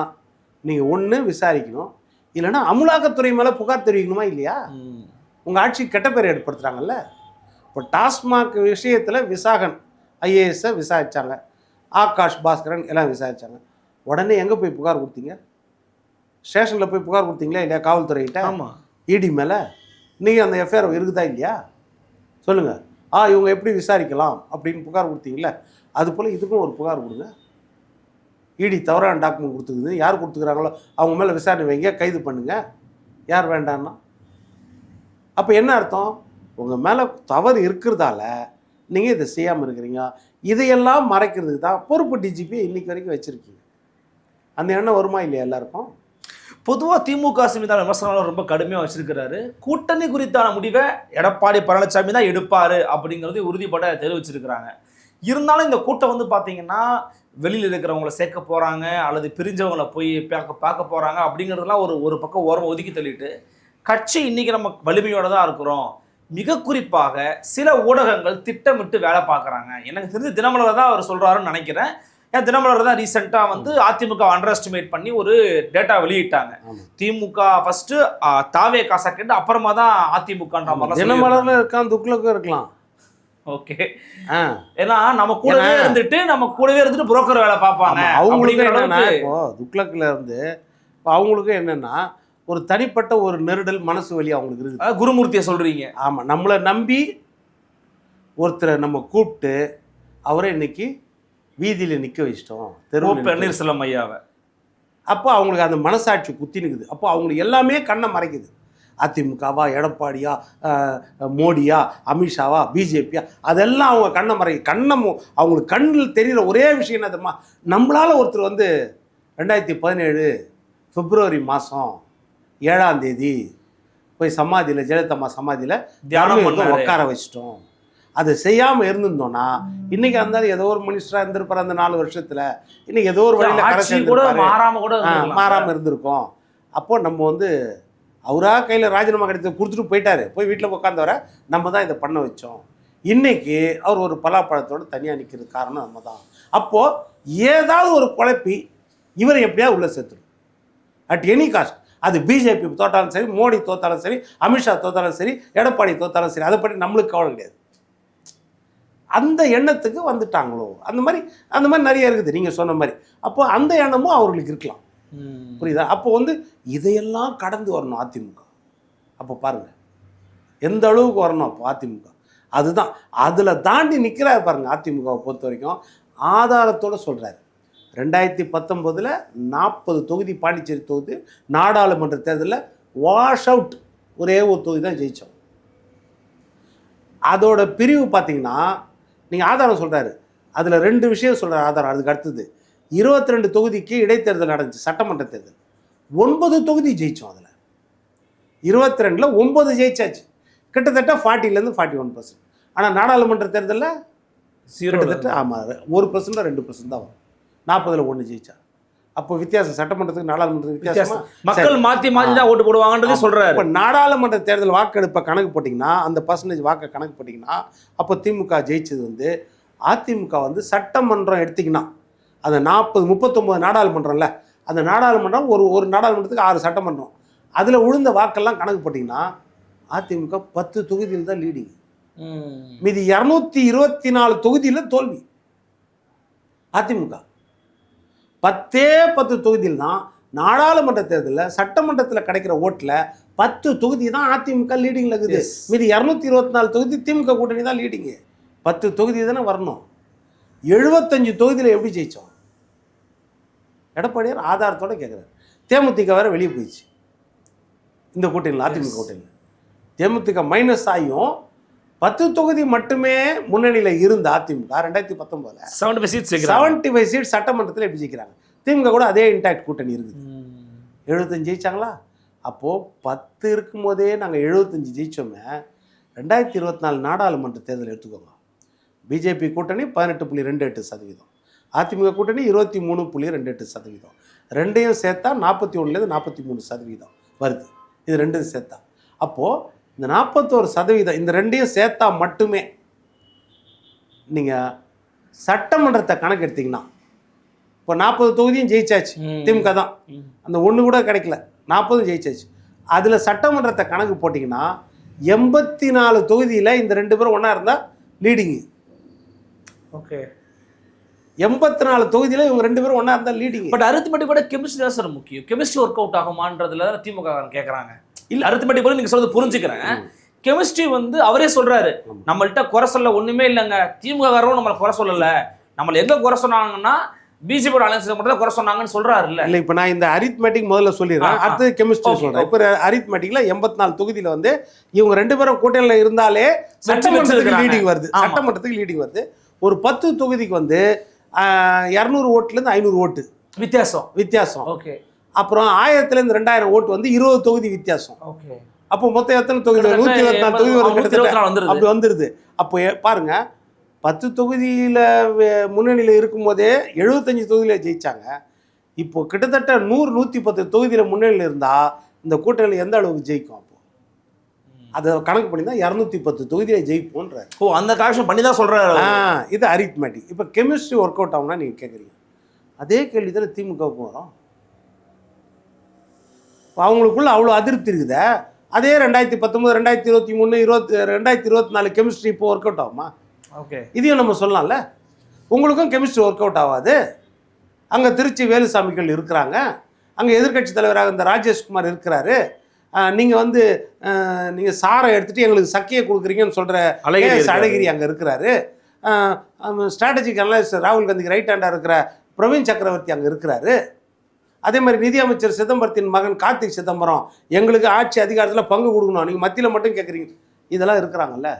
நீங்கள் ஒன்று விசாரிக்கணும், இல்லைன்னா அமலாக்கத்துறை மேலே புகார் தெரிவிக்கணுமா இல்லையா? உங்கள் ஆட்சி கெட்ட பேர் ஏற்படுத்துகிறாங்கல்ல. இப்போ டாஸ்மாக் விஷயத்தில் விசாகன் IAS விசாரித்தாங்க, ஆகாஷ் பாஸ்கரன் எல்லாம் விசாரித்தாங்க. உடனே எங்கே போய் புகார் கொடுத்தீங்க? ஸ்டேஷனில் போய் புகார் கொடுத்தீங்களா இல்லையா? காவல்துறைகிட்ட. ஆமாம். ED மேலே நீங்கள் அந்த எஃப்ஐஆர் இருக்குதா இல்லையா? சொல்லுங்கள். இவங்க எப்படி விசாரிக்கலாம் அப்படின்னு புகார் கொடுத்தீங்களே, அது போல் இதுக்கும் ஒரு புகார் கொடுங்க. ED தவறான டாக்குமெண்ட் கொடுத்துக்குது, யார் கொடுத்துக்கிறாங்களோ அவங்க மேலே விசாரணை வைங்க, கைது பண்ணுங்க. யார் வேண்டான்னா அப்போ என்ன அர்த்தம்? உங்கள் மேலே தவறு இருக்கிறதால நீங்கள் இதை செய்யாமல் இருக்கிறீங்க. இதையெல்லாம் மறைக்கிறதுக்கு தான் பொறுப்பு டிஜிபி இன்னைக்கு வரைக்கும் வச்சுருக்கீங்க. அந்த எண்ணம் வருமா இல்லையா எல்லாருக்கும்? பொதுவாக திமுக மீதான விமர்சனம் ரொம்ப கடுமையாக வச்சிருக்கிறாரு. கூட்டணி குறித்தான முடிவை எடப்பாடி பழனிசாமி தான் எடுப்பார் அப்படிங்கிறது உறுதிப்பட தெரிவிச்சிருக்கிறாங்க. இருந்தாலும் இந்த கூட்டம் வந்து பார்த்தீங்கன்னா வெளியில் இருக்கிறவங்கள சேர்க்க போகிறாங்க அல்லது பிரிஞ்சவங்களை போய் பார்க்க போகிறாங்க அப்படிங்கிறதுலாம் ஒரு பக்கம் ஓரமாக ஒதுக்கி தள்ளிட்டு, கட்சி இன்றைக்கி நம்ம வலிமையோடு தான் இருக்கிறோம். மிக குறிப்பாக சில ஊடகங்கள் திட்டமிட்டு வேலை பார்க்குறாங்க. எனக்கு தெரிஞ்சு தினமலர் தான் அவர் சொல்கிறாருன்னு நினைக்கிறேன். ஏன் தினமலர் தான் ரீசெண்டாக வந்து அதிமுக அண்டர் எஸ்டிமேட் பண்ணி ஒரு டேட்டா வெளியிட்டாங்க. திமுக ஃபர்ஸ்ட், தாவேகா செகண்ட், அப்புறமா தான் அதிமுகன்ற மாதிரி. தினமலர்ல இருக்கான், துக்ளக்கும் இருக்கலாம். ஓகே, ஏன்னா நம்ம கூடவே இருந்துட்டு புரோக்கர் வேலை பார்ப்பாங்க. அவங்களுக்கு என்னன்னா, இப்போ துக்ளக்ல இருந்து அவங்களுக்கு என்னன்னா ஒரு தனிப்பட்ட ஒரு நெருடல், மனசு வலி அவங்களுக்கு இருக்குது. குருமூர்த்தியை சொல்றீங்க? ஆமா, நம்மளை நம்பி ஒருத்தரை நம்ம கூப்பிட்டு அவரை இன்னைக்கு வீதியில் நிற்க வச்சிட்டோம், பன்னீர்செல்வம் ஐயாவை. அப்போ அவங்களுக்கு அந்த மனசாட்சி குத்தி நிற்குது. அப்போ அவங்களுக்கு எல்லாமே கண்ணை மறைக்குது. அதிமுகவா, எடப்பாடியா, மோடியா, அமித்ஷாவா, பிஜேபியா, அதெல்லாம் அவங்க கண்ணை அவங்களுக்கு கண்ணில் தெரிகிற ஒரே விஷயம் என்னதுமா, நம்மளால் ஒருத்தர் வந்து 2017 பிப்ரவரி மாதம் 7ஆம் தேதி போய் சமாதியில், ஜெயலலிதா சமாதியில் தியானம் உட்கார வச்சிட்டோம். அதை செய்யாமல் இருந்திருந்தோன்னா இன்றைக்கி இருந்தாலும் ஏதோ ஒரு மினிஸ்டராக இருந்திருப்பார். அந்த 4 வருஷத்தில் இன்றைக்கி ஏதோ ஒரு வழியில் மாறாமல் இருந்திருக்கோம். அப்போது நம்ம வந்து அவராக கையில் ராஜினாமா கடிதத்தை கொடுத்துட்டு போயிட்டாரு, போய் வீட்டில் உட்காந்தவரை நம்ம தான் இதை பண்ண வச்சோம். இன்றைக்கி அவர் ஒரு பலாப்பழத்தோடு தனியாக நிற்கிறது காரணம் நம்ம தான். அப்போது ஏதாவது ஒரு குழப்பி இவரை எப்படியாவது உள்ளே சேர்த்துடும் அட் எனி காஸ்ட். அது பிஜேபி தோத்தாலும் சரி, மோடி தோத்தாலும் சரி, அமித்ஷா தோத்தாலும் சரி, எடப்பாடி தோத்தாலும் சரி, அதை பற்றி நம்மளுக்கு கவலை கிடையாது. அந்த எண்ணத்துக்கு வந்துட்டாங்களோ, அந்த மாதிரி நிறைய இருக்குது நீங்கள் சொன்ன மாதிரி. அப்போ அந்த எண்ணமும் அவர்களுக்கு இருக்கலாம், புரியுதா? அப்போ வந்து இதையெல்லாம் கடந்து வரணும் அதிமுக. அப்போ பாருங்கள் எந்த அளவுக்கு வரணும் அப்போ அதிமுக. அதுதான் அதில் தாண்டி நிற்கிறாரு பாருங்கள். அதிமுகவை பொறுத்த வரைக்கும் ஆதாரத்தோடு சொல்கிறாரு. 2019 40 தொகுதி பாண்டிச்சேரி தொகுதி நாடாளுமன்ற தேர்தலில் வாஷ் அவுட், ஒரே ஒரு தொகுதி தான் ஜெயித்தோம். அதோட பிரிவு பார்த்தீங்கன்னா நீங்கள் ஆதாரம் சொல்கிறாரு, அதில் 2 விஷயம் சொல்கிறார் ஆதாரம். அதுக்கு அடுத்தது 22 தொகுதிக்கு இடைத்தேர்தல் நடந்துச்சு, சட்டமன்ற தேர்தல். 9 தொகுதி ஜெயித்தோம். அதில் 22ல் 9 ஜெயிச்சாச்சு, கிட்டத்தட்ட 40லேருந்து 41%. ஆனால் நாடாளுமன்ற தேர்தலில் கிட்டத்தட்ட 1% 2% தான் வரும். 40ல் 1 ஜெயிச்சா. அப்போ வித்தியாசம் சட்டமன்றத்துக்கு நாடாளுமன்றத்துக்கு வித்தியாசம். மக்கள் மாற்றி தான் ஓட்டு போடுவாங்கன்றதே சொல்கிறாரு. இப்போ நாடாளுமன்ற தேர்தல் வாக்கெடுப்பை கணக்கு போட்டிங்கன்னா, அந்த பர்சன்டேஜ் வாக்கை கணக்கு போட்டிங்கன்னா, அப்போ திமுக ஜெயிச்சது வந்து அதிமுக வந்து சட்டமன்றம் எடுத்திங்கன்னா அந்த 39 நாடாளுமன்றம்ல, அந்த நாடாளுமன்றம் ஒரு நாடாளுமன்றத்துக்கு 6 சட்டமன்றம், அதில் உழுந்த வாக்கெல்லாம் கணக்கு போட்டிங்கன்னா அதிமுக 10 தொகுதியில் தான் லீடிங். மீதி 224 தொகுதியில் தோல்வி. அதிமுக 10 தொகுதியில் தான் நாடாளுமன்ற தேர்தலில் சட்டமன்றத்தில் கிடைக்கிற ஓட்டில் 10 தொகுதி தான் அதிமுக லீடிங்கில் இருக்குது. மீதி 224 தொகுதி திமுக கூட்டணி தான் லீடிங்கு. 10 தொகுதி தானே வரணும். 75 தொகுதியில் எப்படி ஜெயித்தோம்? எடப்பாடியார் ஆதாரத்தோடு கேட்குறாரு. தேமுதிக வேறு வெளியே போயிடுச்சு இந்த கூட்டணியில், அதிமுக கூட்டணியில். தேமுதிக மைனஸ் ஆகியும் 10 தொகுதி மட்டுமே முன்னணியில் இருந்த அதிமுக 2019 75 சீட் சட்டமன்றத்தில் எப்படி ஜெயிக்கிறாங்க? திமுக கூட அதே இன்டாக்ட் கூட்டணி இருக்குது. 75 ஜெயிச்சாங்களா? அப்போது 10 இருக்கும் போதே நாங்கள் 75 ஜெயித்தோமே. 2024 நாடாளுமன்ற தேர்தல் எடுத்துக்கோங்க. பிஜேபி கூட்டணி 18.28%, அதிமுக கூட்டணி 23.28%. ரெண்டையும் சேர்த்தா 41லேருந்து 43% வருது. இது ரெண்டும் சேர்த்தா அப்போது இந்த 41% இந்த ரெண்டையும் சேர்த்தா மட்டுமே நீங்கள் சட்டமன்றத்தை கணக்கு எடுத்திங்கன்னா இப்போ 40 தொகுதியும் ஜெயிச்சாச்சு திமுக தான். அந்த ஒன்று கூட கிடைக்கல, 40 ஜெயிச்சாச்சு. அதில் சட்டமன்றத்தை கணக்கு போட்டிங்கன்னா 84 தொகுதியில் இந்த 2 பேரும் ஒன்றா இருந்தால் லீடிங்கு. ஓகே, 84 தொகுதியில் இவங்க 2 பேரும் ஒன்றா இருந்தால் லீடிங். பட் அரித்மெட்டிக் கூட கெமிஸ்ட்ரி தான் சார் முக்கியம். கெமிஸ்ட்ரி ஒர்க் அவுட் ஆகுமான்றதுல திமுக கேட்குறாங்க. இல்லை, அரித்மெட்டிக் கூட நீங்கள் சொல்றது புரிஞ்சுக்கிறேன். கெமிஸ்ட்ரி வந்து அவரே சொல்றாரு, நம்மள்கிட்ட குறை சொல்ல ஒன்றுமே இல்லைங்க, திமுக காரரும் நம்மளை குறை சொல்லலை, நம்மளை எங்கே குறை சொன்னாங்கன்னா பிஜேபியோட அலைன்ஸ் மட்டும் தான் குறை சொன்னாங்கன்னு சொல்றாரு. இல்லை, இப்போ நான் இந்த அரித்மெட்டிக் முதல்ல சொல்லிடுறேன், அடுத்து கெமிஸ்ட்ரி சொல்கிறேன். இப்போ அரித்மெட்டிக்கில் 84 தொகுதியில் வந்து இவங்க 2 பேரும் கூட்டணியில் இருந்தாலே சட்டமன்றத்துக்கு லீடிங் வருது. சட்டமன்றத்துக்கு லீடிங் வருது. ஒரு 10 தொகுதிக்கு வந்து 200 ஓட்டுலேருந்து 500 ஓட்டு வித்தியாசம். ஓகே, அப்புறம் 1000லேருந்து 2000 ஓட்டு வந்து 20 தொகுதி வித்தியாசம். ஓகே, அப்போ மொத்தம் எத்தனை தொகுதி? 124 தொகுதி அப்படி வந்துடுது. அப்போ பாருங்க, 10 தொகுதியில் முன்னணியில் இருக்கும்போதே 75 தொகுதியில் ஜெயிச்சாங்க. இப்போ கிட்டத்தட்ட 100-110 தொகுதியில் முன்னணியில் இருந்தால் இந்த கூட்டணியில் எந்த அளவுக்கு ஜெயிக்கும்? அப்போ அதை கணக்கு பண்ணி தான் 210 தொகுதியில் ஜெயிப்போன்றார். ஓ, அந்த கால்குலேஷன் பண்ணி தான் சொல்கிறாரு. இது அரித்மெட்டிக். இப்போ கெமிஸ்ட்ரி ஒர்க் அவுட் ஆகும்னா நீங்கள் கேட்குறீங்க. அதே கேள்வி தானே திமுகவுக்கு வரும். அவங்களுக்குள்ள அவ்வளோ அதிருப்தி இருக்குதா? அதே 2019, 2023, 2024 கெமிஸ்ட்ரி இப்போ ஒர்க் அவுட் ஆகுமா? ஓகே, இதையும் நம்ம சொல்லலாம்ல. உங்களுக்கும் கெமிஸ்ட்ரி ஒர்க் அவுட் ஆகாது. அங்கே திருச்சி வேலுசாமிகள் இருக்கிறாங்க, அங்கே எதிர்க்கட்சி தலைவராக இந்த ராஜேஷ்குமார் இருக்கிறாரு. நீங்கள் வந்து நீங்கள் சாரை எடுத்துகிட்டு எங்களுக்கு சக்கையை கொடுக்குறீங்கன்னு சொல்கிற அழகிரி அங்கே இருக்கிறாரு. ஸ்ட்ராட்டஜிக் அனலிஸ்ட் ராகுல் காந்திக்கு ரைட் ஹேண்டாக இருக்கிற பிரவீன் சக்கரவர்த்தி அங்கே இருக்கிறாரு. அதே மாதிரி நிதியமைச்சர் சிதம்பரத்தின் மகன் கார்த்திக் சிதம்பரம் எங்களுக்கு ஆட்சி அதிகாரத்தில் பங்கு கொடுக்கணும், நீங்கள் மத்தியில் மட்டும் கேட்குறீங்க, இதெல்லாம் இருக்கிறாங்கல்ல.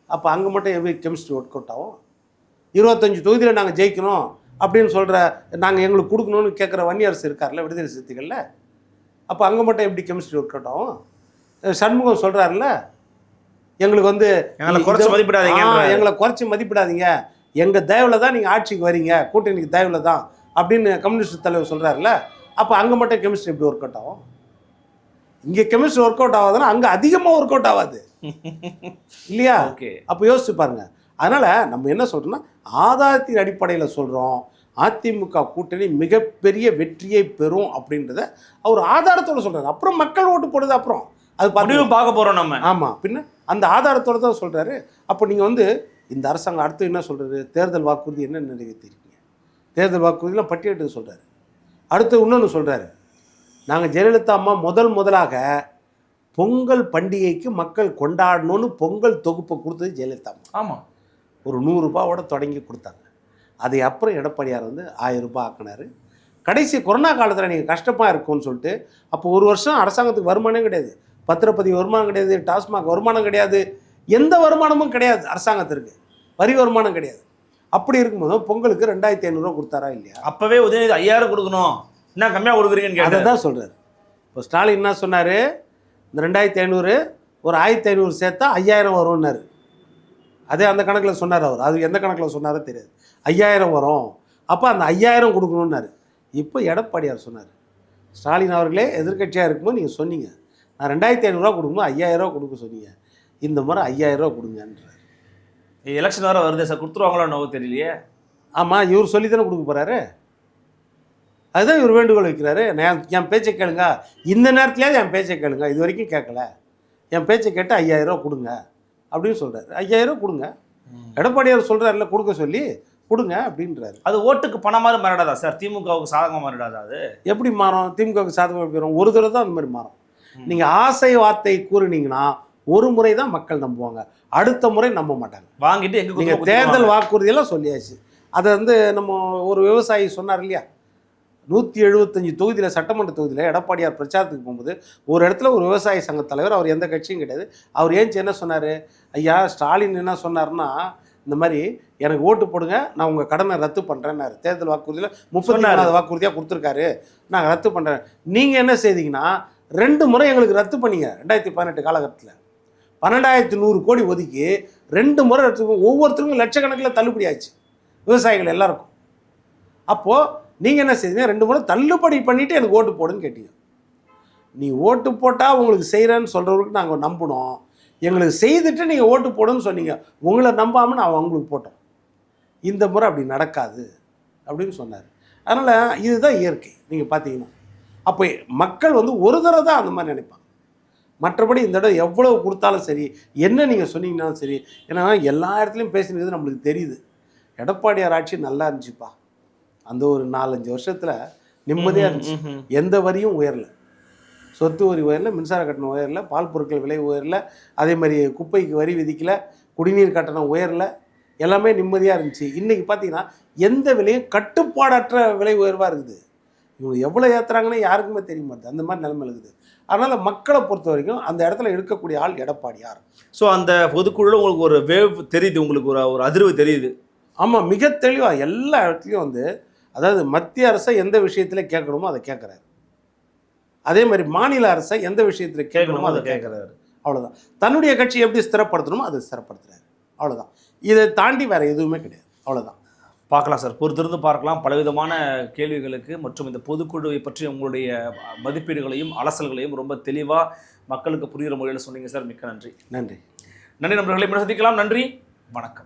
அப்போ அங்கே மட்டும் எப்படி கெமிஸ்ட்ரி ஒர்க் அவுட் ஆகும்? 25 தொகுதியில் நாங்கள் ஜெயிக்கணும் அப்படின்னு சொல்கிற, நாங்கள் எங்களுக்கு கொடுக்கணும்னு கேட்குற வன்னியரசு இருக்கார்ல, விடுதலை சிறுத்தைகளில். அப்போ அங்கே மட்டும் எப்படி கெமிஸ்ட்ரி ஒர்க் அவுட் ஆகும்? சண்முகம் சொல்கிறாருல்ல, எங்களுக்கு வந்து எங்களை குறைச்சி மதிப்பிடாதீங்க, எங்கள் தயவில் தான் நீங்கள் ஆட்சிக்கு வரீங்க, கூட்டணிக்கு தயவில் தான் அப்படின்னு கம்யூனிஸ்ட் தலைவர் சொல்கிறாருல்ல. அப்போ அங்கே மட்டும் கெமிஸ்ட்ரி எப்படி ஒர்க் அவுட் ஆகும்? இங்கே கெமிஸ்ட்ரி ஒர்க் அவுட் ஆகாதுன்னா அங்கே அதிகமாக ஒர்க் அவுட் ஆகாது இல்லையா? அப்போ யோசிச்சு பாருங்க. அதனால் நம்ம என்ன சொல்கிறோம்னா, ஆதாரத்தின் அடிப்படையில் சொல்கிறோம், அதிமுக கூட்டணி மிகப்பெரிய வெற்றியை பெறும் அப்படின்றத அவர் ஆதாரத்தோடு சொல்கிறார். அப்புறம் மக்கள் ஓட்டு போடுது, அப்புறம் அது பார்க்க போகிறோம் நம்ம. ஆமாம், பின்ன அந்த ஆதாரத்தோடு தான் சொல்கிறாரு. அப்போ நீங்கள் வந்து இந்த அரசாங்கம் அடுத்து என்ன சொல்கிறது? தேர்தல் வாக்குறுதி என்ன நிறைவேற்றிருக்கீங்க? தேர்தல் வாக்குறுதியெலாம் பட்டியலிட்டு சொல்கிறாரு. அடுத்து இன்னொன்று சொல்கிறாரு, நாங்கள் ஜெயலலிதா அம்மா முதலாக பொங்கல் பண்டிகைக்கு மக்கள் கொண்டாடணும்னு பொங்கல் தொகுப்பை கொடுத்தது ஜெயலலிதா அம்மா. ஆமாம், ஒரு 100 ரூபாவோட தொடங்கி கொடுத்தாங்க. அதை அப்புறம் எடப்பாடியார் வந்து 1000 ரூபாய் ஆக்கினார். கடைசி கொரோனா காலத்தில் நீங்கள் கஷ்டமாக இருக்கும்னு சொல்லிட்டு அப்போ ஒரு வருஷம் அரசாங்கத்துக்கு வருமானம் கிடையாது, பத்திரப்பதிவு வருமானம் கிடையாது, டாஸ்மாக் வருமானம் கிடையாது, எந்த வருமானமும் கிடையாது அரசாங்கத்திற்கு, வரி வருமானம் கிடையாது. அப்படி இருக்கும்போது பொங்கலுக்கு 2500 ரூபா கொடுத்தாரா இல்லையா? அப்போவே உதயநிதி 5000 கொடுக்கணும், என்ன கம்மியாக கொடுக்குறீங்கன்னு அதை தான் சொல்கிறார். இப்போ ஸ்டாலின் என்ன சொன்னார்? இந்த 2500 ஒரு 1500 சேர்த்தா 5000 வரும்னாரு. அதே அந்த கணக்கில் சொன்னார் அவர். அது எந்த கணக்கில் சொன்னாரோ தெரியாது. 5000 வரும், அப்போ அந்த 5000 கொடுக்கணுன்னாரு. இப்போ எடப்பாடியார் சொன்னார், ஸ்டாலின் அவர்களே எதிர்க்கட்சியாக இருக்கும்போது நீங்கள் சொன்னீங்க நான் 2500 ரூபா கொடுக்கணும், 5000 ரூபா கொடுக்க சொன்னீங்க, இந்த மாதிரி 5000 ரூபா கொடுங்கன்றார். எலெக்ஷன் வேறு வருது சார், கொடுத்துருவாங்களோ என்னவோ தெரியலையே. ஆமாம், இவர் சொல்லி தானே கொடுக்க போகிறாரு. அதுதான் இவர் வேண்டுகோள் வைக்கிறாரு. என் பேச்சை கேளுங்க, இந்த நேரத்துலையாவது என் பேச்சை கேளுங்க, இது வரைக்கும் கேட்கல, என் பேச்சை கேட்டு 5000 ரூபா கொடுங்க அப்படின்னு சொல்கிறாரு. 5000 ரூபா கொடுங்க, எடப்பாடியார் சொல்கிறாருல கொடுக்க சொல்லி கொடுங்க அப்படின்றாரு. அது ஓட்டுக்கு பணம் மாதிரி மாறிடாதா சார்? திமுகவுக்கு சாதகமாக மாறிடாதா? அது எப்படி மாறும்? திமுகவுக்கு சாதகமாக போயிடும். ஒரு தடவை தான் அந்த மாதிரி மாறும். நீங்கள் ஆசை வார்த்தை கூறினீங்கன்னா ஒரு முறை தான் மக்கள் நம்புவாங்க, அடுத்த முறை நம்ப மாட்டாங்க. வாங்கிட்டு எங்கே நீங்கள் தேர்தல் வாக்குறுதியெல்லாம் சொல்லியாச்சு. அதை வந்து நம்ம ஒரு விவசாயி சொன்னார் இல்லையா, 175 தொகுதியில், சட்டமன்ற தொகுதியில் எடப்பாடியார் பிரச்சாரத்துக்கு போகும்போது ஒரு இடத்துல ஒரு விவசாய சங்க தலைவர், அவர் எந்த கட்சியும் கிடையாது, அவர் ஏஞ்சி என்ன சொன்னார், ஐயா ஸ்டாலின் என்ன சொன்னார்னா, இந்த மாதிரி எனக்கு ஓட்டு போடுங்க, நான் உங்கள் கடனை ரத்து பண்ணுறேன்னாரு. தேர்தல் வாக்குறுதியில் 34வது வாக்குறுதியாக கொடுத்துருக்காரு, நான் ரத்து பண்ணுறேன். நீங்கள் என்ன செய்தீங்கன்னா 2 முறை எங்களுக்கு ரத்து பண்ணிங்க. 2018 காலகட்டத்தில் 12100 கோடி ஒதுக்கி 2 முறை ரத்து, ஒவ்வொருத்தருக்கும் லட்சக்கணக்கில் தள்ளுபடி ஆச்சு விவசாயிகள் எல்லாருக்கும். அப்போது நீங்கள் என்ன செய்தீங்க, 2 முறை தள்ளுபடி பண்ணிவிட்டு எனக்கு ஓட்டு போடுன்னு கேட்டீங்க. நீ ஓட்டு போட்டால் உங்களுக்கு செய்கிறேன்னு சொல்கிறவருக்கு நாங்கள் நம்பணும், எங்களுக்கு செய்துட்டு நீங்கள் ஓட்டு போடுன்னு சொன்னீங்க, உங்களை நம்பாமல் நான் அவங்களுக்கு போட்டோம். இந்த முறை அப்படி நடக்காது அப்படின்னு சொன்னார். அதனால் இதுதான் இயற்கை. நீங்கள் பார்த்தீங்கன்னா அப்போ மக்கள் வந்து ஒரு தடவை தான் அந்த மாதிரி நினைப்பாங்க. மற்றபடி இந்த இடம் எவ்வளவு கொடுத்தாலும் சரி, என்ன நீங்கள் சொன்னீங்கன்னாலும் சரி, ஏன்னா எல்லா இடத்துலையும் பேசினது நம்மளுக்கு தெரியுது. எடப்பாடியார் ஆட்சி நல்லா இருந்துச்சுப்பா, அந்த ஒரு 4-5 வருஷத்தில் நிம்மதியாக இருந்துச்சு. எந்த வரியும் உயரலை, சொத்து வரி உயரல, மின்சார கட்டணம் உயரல, பால் பொருட்கள் விலை உயரல, அதே மாதிரி குப்பைக்கு வரி விதிக்கலை, குடிநீர் கட்டணம் உயரல, எல்லாமே நிம்மதியாக இருந்துச்சு. இன்றைக்கி பார்த்தீங்கன்னா எந்த விலையும் கட்டுப்பாடற்ற விலை உயர்வாக இருக்குது. இவங்க எவ்வளோ ஏற்றுறாங்கன்னு யாருக்குமே தெரிய மாட்டேது, அந்த மாதிரி நிலைமை இருக்குது. அதனால் மக்களை பொறுத்த வரைக்கும் அந்த இடத்துல இருக்கக்கூடிய ஆள் எடப்பாடியார். ஸோ அந்த பொதுக்குழுவில் உங்களுக்கு ஒரு வேவ் தெரியுது, உங்களுக்கு ஒரு அதிர்வு தெரியுது. ஆமாம், மிக தெளிவாக எல்லா இடத்துலையும் வந்து, அதாவது மத்திய அரசை எந்த விஷயத்தில் கேட்கணுமோ அதை கேட்குறாரு, அதே மாதிரி மாநில அரசை எந்த விஷயத்தில் கேட்கணுமோ அதை கேட்குறாரு. அவ்வளோதான். தன்னுடைய கட்சி எப்படி ஸ்திரப்படுத்தணுமோ அதை ஸ்திரப்படுத்துறாரு. அவ்வளோதான். இதை தாண்டி வேறு எதுவுமே கிடையாது. அவ்வளோதான். பார்க்கலாம் சார், பொறுத்திருந்து பார்க்கலாம். பலவிதமான கேள்விகளுக்கு மற்றும் இந்த பொதுக்குழுவை பற்றி உங்களுடைய மதிப்பீடுகளையும் அலசல்களையும் ரொம்ப தெளிவாக மக்களுக்கு புரிகிற முறையில் சொன்னீங்க சார். மிக்க நன்றி. நன்றி. நன்றி நண்பர்களை சந்திக்கலாம். நன்றி, வணக்கம்.